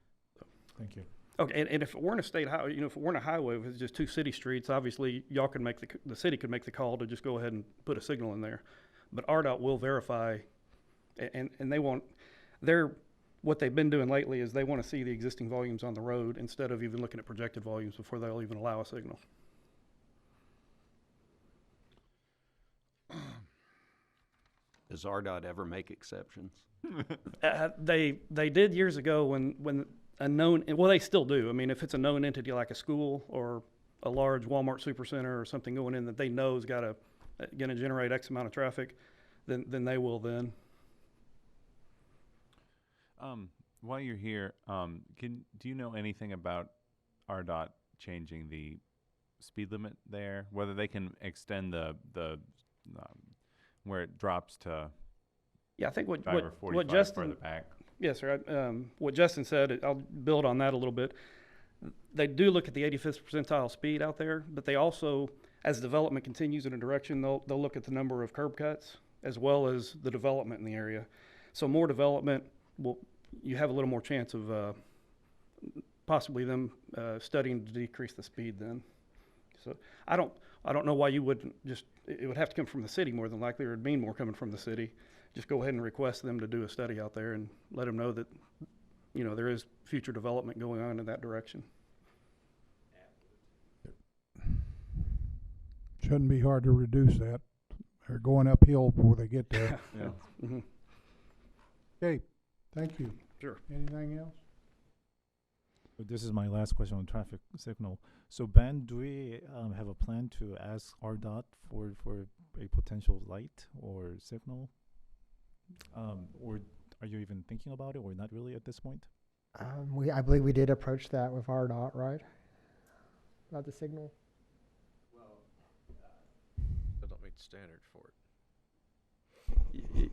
Speaker 14: Thank you.
Speaker 17: Okay, and if it weren't a state highway, if it weren't a highway, if it's just two city streets, obviously y'all can the city could make the call to just go ahead and put a signal in there. But RDOT will verify, and they want, what they've been doing lately is they want to see the existing volumes on the road instead of even looking at projected volumes before they'll even allow a signal.
Speaker 6: Does RDOT ever make exceptions?
Speaker 17: They did years ago when a known, well, they still do. I mean, if it's a known entity like a school or a large Walmart supercenter or something going in that they know is going to generate X amount of traffic, then they will then.
Speaker 4: While you're here, do you know anything about RDOT changing the speed limit there? Whether they can extend the where it drops to
Speaker 17: I think what
Speaker 4: 45
Speaker 17: Justin
Speaker 4: further back.
Speaker 17: Yes, sir. What Justin said, I'll build on that a little bit. They do look at the 85th percentile speed out there, but they also as development continues in a direction, they'll look at the number of curb cuts as well as the development in the area. So more development you have a little more chance of possibly them studying to decrease the speed then. So I don't know why you wouldn't just, it would have to come from the city more than likely, or it'd mean more coming from the city. Just go ahead and request them to do a study out there and let them know that, you know, there is future development going on in that direction.
Speaker 1: Shouldn't be hard to reduce that. They're going uphill before they get there.
Speaker 17: Yeah. Mm-hmm.
Speaker 1: Okay, thank you.
Speaker 17: Sure.
Speaker 1: Anything else?
Speaker 14: This is my last question on traffic signal. So Ben, do we have a plan to ask RDOT for a potential light or signal? Or are you even thinking about it, or not really at this point?
Speaker 5: I believe we did approach that with RDOT, right? About the signal.
Speaker 2: Still don't meet standards for it.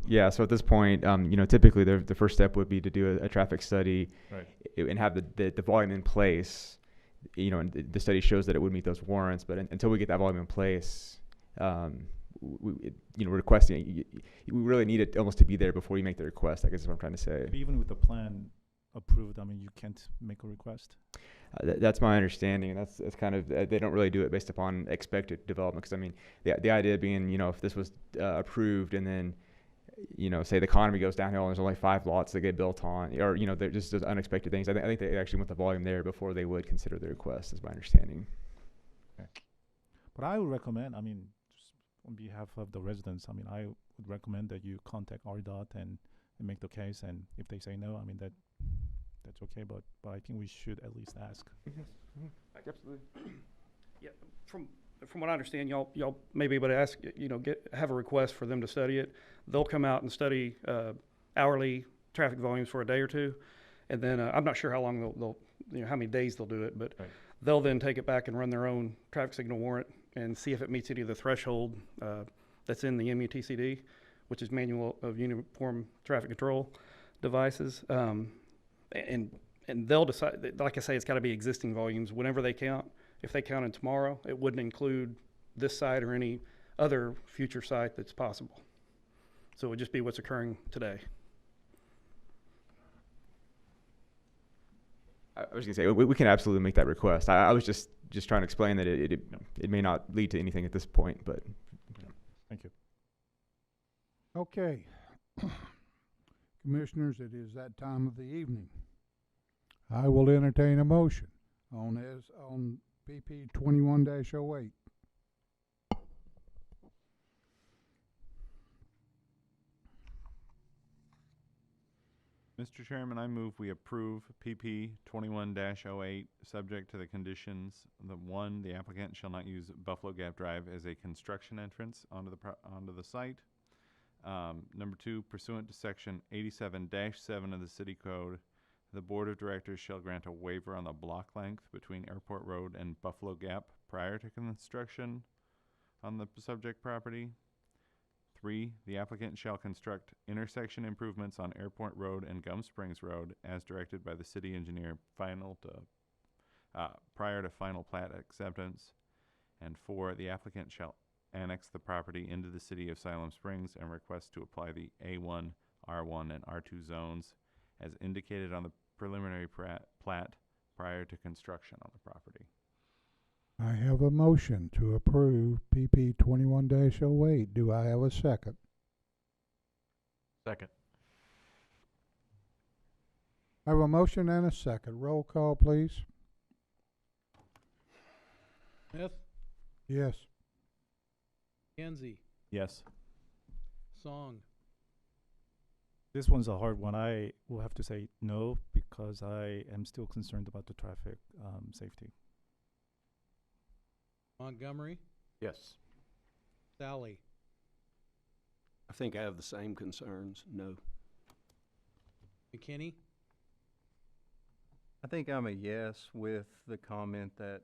Speaker 15: Yeah, so at this point, you know, typically the first step would be to do a traffic study,
Speaker 14: right,
Speaker 15: and have the volume in place. You know, and the study shows that it would meet those warrants, but until we get that volume in place, you know, requesting, we really need it almost to be there before you make the request, I guess is what I'm trying to say.
Speaker 14: But even with the plan approved, I mean, you can't make a request?
Speaker 15: That's my understanding, and that's kind of, they don't really do it based upon expected development, because I mean, the idea being, you know, if this was approved and then, you know, say the economy goes downhill and there's only 5 lots that get built on, or, you know, they're just unexpected things. I think they actually want the volume there before they would consider the request, is my understanding.
Speaker 14: Okay. But I would recommend, I mean, just on behalf of the residents, I mean, I would recommend that you contact RDOT and make the case, and if they say no, I mean, that's okay, but I think we should at least ask.
Speaker 17: Absolutely. Yeah, from what I understand, y'all may be able to ask, you know, have a request for them to study it. They'll come out and study hourly traffic volumes for a day or two, and then I'm not sure how long they'll you know, how many days they'll do it, but
Speaker 14: right,
Speaker 17: they'll then take it back and run their own traffic signal warrant and see if it meets any of the threshold that's in the MUTCD, which is Manual of Uniform Traffic Control Devices, and they'll decide. Like I say, it's got to be existing volumes whenever they count. If they counted tomorrow, it wouldn't include this site or any other future site that's possible. So it would just be what's occurring today.
Speaker 15: I was gonna say we can absolutely make that request. I was just trying to explain that it may not lead to anything at this point, but.
Speaker 14: Thank you.
Speaker 1: Okay. Commissioners, it is that time of the evening. I will entertain a motion on PP 21-08.
Speaker 4: Mr. Chairman, I move we approve PP 21-08, subject to the conditions. One, the applicant shall not use Buffalo Gap Drive as a construction entrance onto the site. Number 2, pursuant to section 87-7 of the City Code, the Board of Directors shall grant a waiver on the block length between Airport Road and Buffalo Gap prior to construction on the subject property. 3, the applicant shall construct intersection improvements on Airport Road and Gum Springs Road as directed by the city engineer prior to final plat acceptance. And 4, the applicant shall annex the property into the city of Siloam Springs and request to apply the A1, R1, and R2 zones as indicated on the preliminary plat prior to construction on the property.
Speaker 1: I have a motion to approve PP 21-08. Do I have a second?
Speaker 2: Second.
Speaker 1: I have a motion and a second. Roll call, please.
Speaker 18: Smith,
Speaker 1: Yes.
Speaker 18: Kenzie,
Speaker 4: Yes.
Speaker 18: Song,
Speaker 14: This one's a hard one. I will have to say no, because I am still concerned about the traffic safety.
Speaker 18: Montgomery,
Speaker 2: Yes.
Speaker 18: Sally,
Speaker 6: I think I have the same concerns. No.
Speaker 18: McKinney,
Speaker 3: I think I'm a yes, with the comment that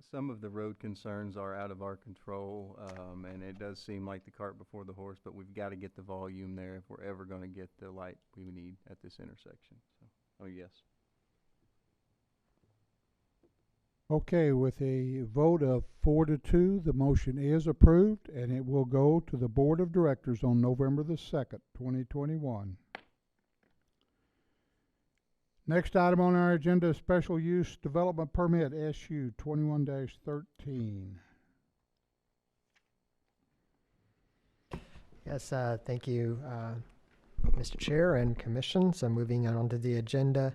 Speaker 3: some of the road concerns are out of our control, and it does seem like the cart before the horse, but we've got to get the volume there if we're ever going to get the light we need at this intersection. So, oh yes.
Speaker 1: Okay, with a vote of 4-2, the motion is approved, and it will go to the Board of Directors on November the 2nd, 2021. Next item on our agenda is Special Use Development Permit, SU 21-13.
Speaker 5: Yes, thank you, Mr. Chair and Commission. So moving on to the agenda,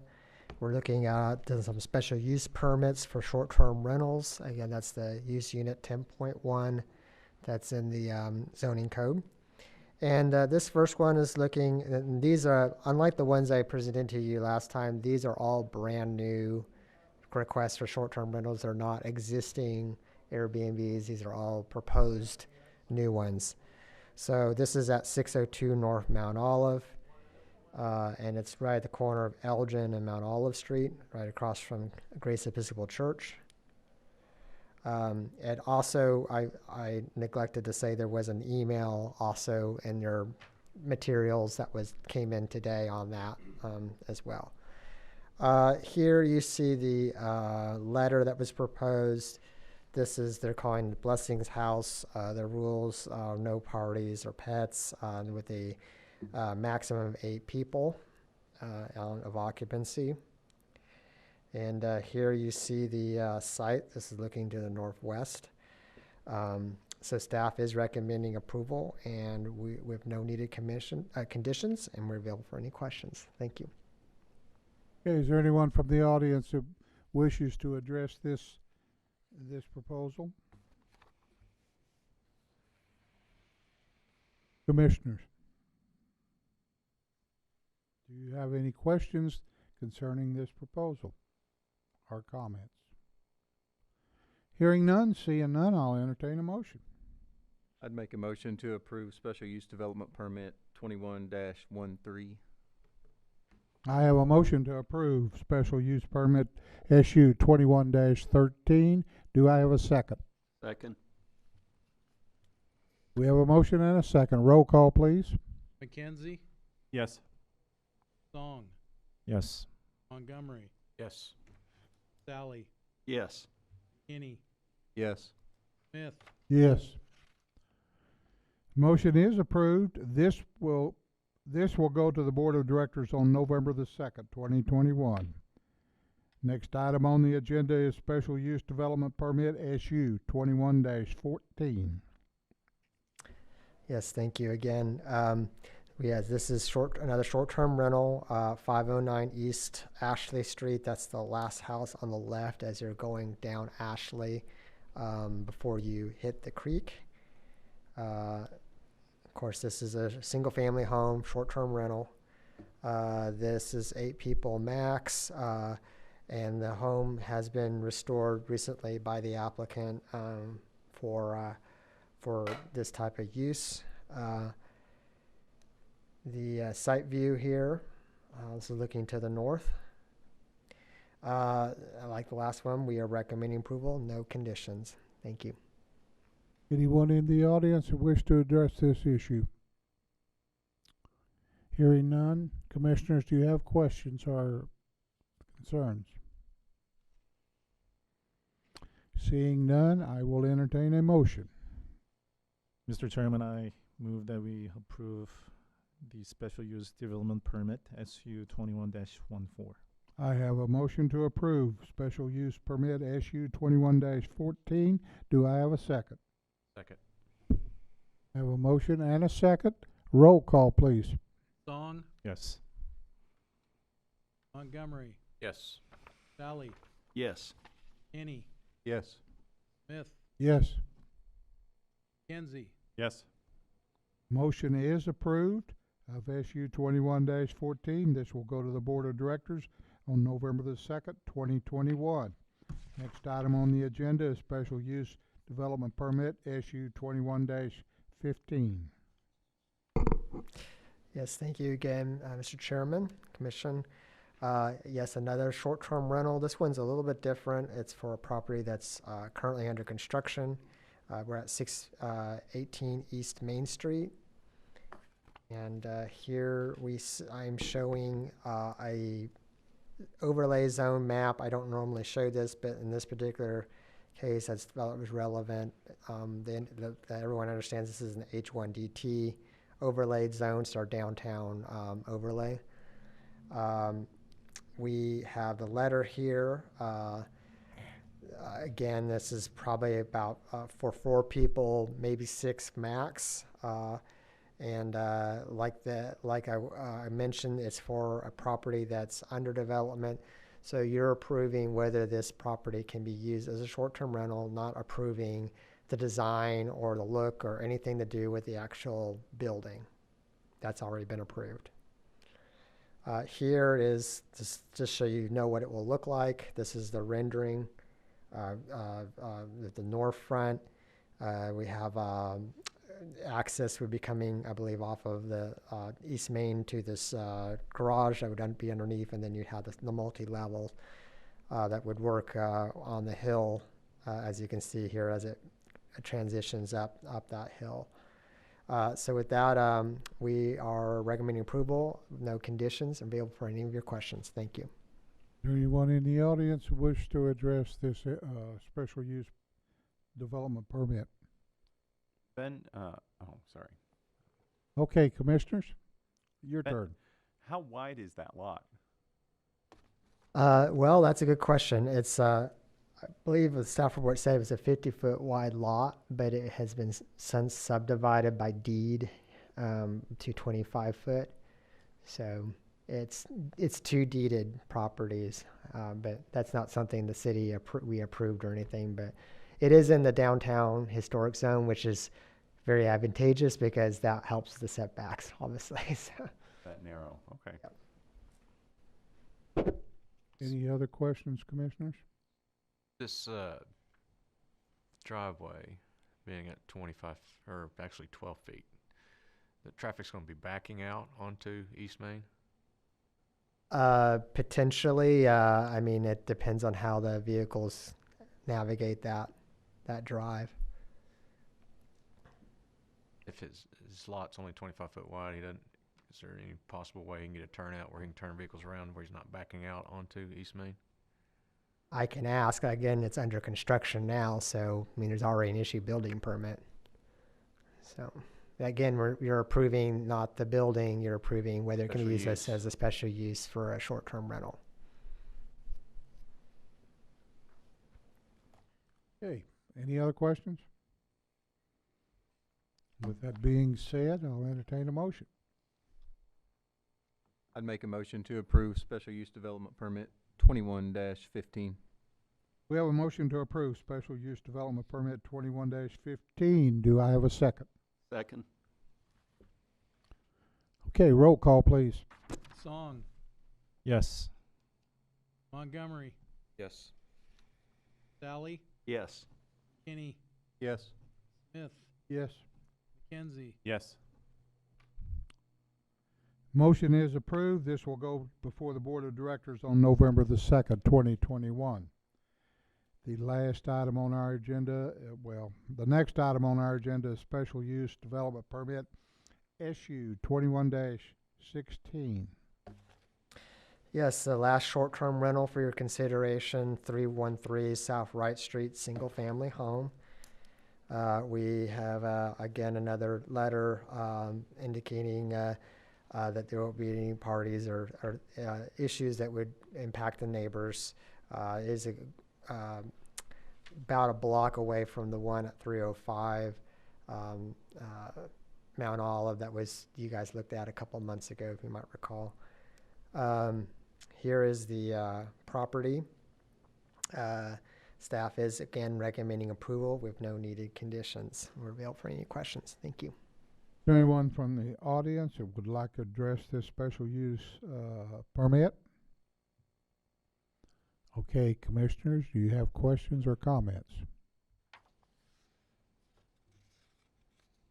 Speaker 5: we're looking at some special use permits for short-term rentals. Again, that's the use unit 10.1 that's in the zoning code. And this first one is looking, and these are, unlike the ones I presented to you last time, these are all brand new requests for short-term rentals. They're not existing Airbnbs. These are all proposed new ones. So this is at 602 North Mount Olive, and it's right at the corner of Elgin and Mount Olive Street, right across from Grace Episcopal Church. And also, I neglected to say there was an email also in your materials that came in today on that as well. Here you see the letter that was proposed. This is, they're calling the Blessings House. The rules are no parties or pets with a maximum of 8 people of occupancy. And here you see the site. This is looking to the northwest. So staff is recommending approval, and we have no needed conditions, and we're available for any questions. Thank you.
Speaker 1: Okay, is there anyone from the audience who wishes to address this proposal? Commissioners, do you have any questions concerning this proposal or comments? Hearing none, seeing none, I'll entertain a motion.
Speaker 3: I'd make a motion to approve special use development permit 21-13.
Speaker 1: I have a motion to approve special use permit SU 21-13. Do I have a second?
Speaker 6: Second.
Speaker 1: We have a motion and a second. Roll call, please.
Speaker 18: McKenzie,
Speaker 14: Yes.
Speaker 18: Song,
Speaker 14: Yes.
Speaker 18: Montgomery,
Speaker 2: Yes.
Speaker 18: Sally,
Speaker 6: Yes.
Speaker 18: Kenny,
Speaker 3: Yes.
Speaker 18: Smith.
Speaker 1: Yes. Motion is approved. This will go to the Board of Directors on November the 2nd, 2021. Next item on the agenda is Special Use Development Permit SU 21-14.
Speaker 5: Yes, thank you again. This is another short-term rental, 509 East Ashley Street. That's the last house on the left as you're going down Ashley before you hit the creek. Of course, this is a single-family home, short-term rental. This is 8 people max, and the home has been restored recently by the applicant for this type of use. The site view here, this is looking to the north. Like the last one, we are recommending approval, no conditions. Thank you.
Speaker 1: Anyone in the audience who wish to address this issue? Hearing none. Commissioners, do you have questions or concerns? Seeing none, I will entertain a motion.
Speaker 14: Mr. Chairman, I move that we approve the special use development permit SU 21-14.
Speaker 1: I have a motion to approve special use permit SU 21-14. Do I have a second?
Speaker 2: Second.
Speaker 1: I have a motion and a second. Roll call, please.
Speaker 18: Song,
Speaker 14: Yes.
Speaker 18: Montgomery,
Speaker 2: Yes.
Speaker 18: Sally,
Speaker 6: Yes.
Speaker 18: Kenny,
Speaker 3: Yes.
Speaker 18: Smith,
Speaker 1: Yes.
Speaker 18: Kenzie.
Speaker 14: Yes.
Speaker 1: Motion is approved of SU 21-14. This will go to the Board of Directors on November the 2nd, 2021. Next item on the agenda is Special Use Development Permit SU 21-15.
Speaker 5: Yes, thank you again, Mr. Chairman, Commission. Yes, another short-term rental. This one's a little bit different. It's for a property that's currently under construction. We're at 618 East Main Street. And here I'm showing a overlay zone map, I don't normally show this, but in this particular case, I felt it was relevant. That everyone understands this is an H1DT overlaid zone, it's our downtown overlay. We have the letter here. Again, this is probably about for 4 people, maybe 6 max. Like I mentioned, it's for a property that's under development. So you're approving whether this property can be used as a short-term rental, not approving the design or the look or anything to do with the actual building. That's already been approved. Here is just so you know what it will look like. This is the rendering. The north front. We have access would be coming, I believe, off of the East Main to this garage that would be underneath, and then you have the multi-level that would work on the hill, as you can see here as it transitions up that hill. So with that, we are recommending approval, no conditions, and available for any of your questions. Thank you.
Speaker 1: Is there anyone in the audience who wish to address this special use development permit?
Speaker 4: Ben, sorry.
Speaker 1: Okay, commissioners, your
Speaker 4: Ben,
Speaker 1: turn.
Speaker 4: How wide is that lot?
Speaker 5: Well, that's a good question. It's, I believe the staff report said it was a 50-foot wide lot, but it has been since subdivided by deed to 25 foot. So it's 2 deeded properties, but that's not something the city we approved or anything. But it is in the downtown historic zone, which is very advantageous because that helps the setbacks, obviously. So.
Speaker 4: That narrow, okay.
Speaker 5: Yep.
Speaker 1: Any other questions, commissioners?
Speaker 2: This driveway being at 25, or actually 12 feet, the traffic's going to be backing out onto East Main?
Speaker 5: Potentially. I mean, it depends on how the vehicles navigate that drive.
Speaker 2: If his lot's only 25 foot wide, is there any possible way he can get a turnout where he can turn vehicles around where he's not backing out onto East Main?
Speaker 5: I can ask. Again, it's under construction now, so I mean, there's already an issued building permit. So again, you're approving not the building, you're approving whether it can be used as a special use for a short-term rental.
Speaker 1: Okay, any other questions? With that being said, I'll entertain a motion.
Speaker 3: I'd make a motion to approve special use development permit 21-15.
Speaker 1: We have a motion to approve special use development permit 21-15. Do I have a second?
Speaker 6: Second.
Speaker 1: Okay, roll call, please.
Speaker 18: Song,
Speaker 14: Yes.
Speaker 18: Montgomery,
Speaker 6: Yes.
Speaker 18: Sally,
Speaker 6: Yes.
Speaker 18: Kinney,
Speaker 3: Yes.
Speaker 18: Smith,
Speaker 1: Yes.
Speaker 18: McKenzie.
Speaker 4: Yes.
Speaker 1: Motion is approved. This will go before the Board of Directors on November the 2nd, 2021. The last item on our agenda, the next item on our agenda is special use development permit SU 21-16.
Speaker 5: Yes, the last short-term rental for your consideration, 313 South Wright Street, single-family home. We have, again, another letter indicating that there won't be any parties or issues that would impact the neighbors. It is about a block away from the one at 305 Mount Olive that you guys looked at a couple months ago, if you might recall. Here is the property. Staff is, again, recommending approval with no needed conditions. We're available for any questions. Thank you.
Speaker 1: Is there anyone from the audience that would like to address this special use permit? Okay, commissioners, do you have questions or comments?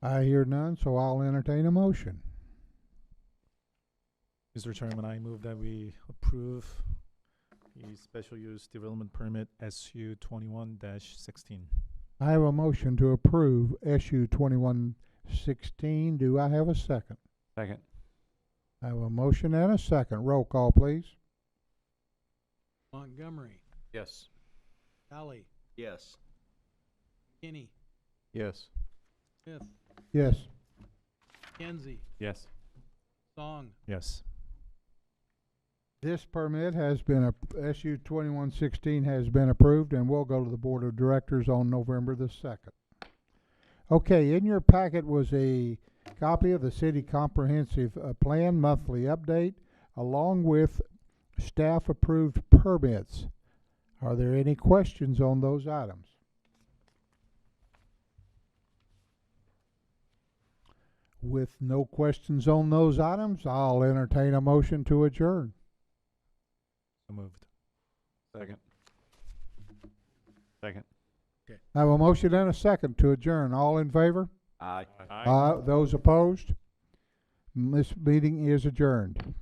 Speaker 1: I hear none, so I'll entertain a motion.
Speaker 14: Mr. Chairman, I move that we approve the special use development permit SU 21-16.
Speaker 1: I have a motion to approve SU 21-16. Do I have a second?
Speaker 4: Second.
Speaker 1: I have a motion and a second. Roll call, please.
Speaker 18: Montgomery,
Speaker 2: Yes.
Speaker 18: Valley,
Speaker 6: Yes.
Speaker 18: Kinney,
Speaker 3: Yes.
Speaker 18: Smith,
Speaker 1: Yes.
Speaker 18: Kinsey,
Speaker 4: Yes.
Speaker 18: Song.
Speaker 14: Yes.
Speaker 1: This permit has been, SU 2116 has been approved and will go to the Board of Directors on November the 2nd. Okay, in your packet was a copy of the City Comprehensive Plan Monthly Update along with staff-approved permits. Are there any questions on those items? With no questions on those items, I'll entertain a motion to adjourn.
Speaker 14: So moved.
Speaker 4: Second. Second.
Speaker 1: I have a motion and a second to adjourn. All in favor?
Speaker 6: Aye.
Speaker 1: Those opposed? This meeting is adjourned.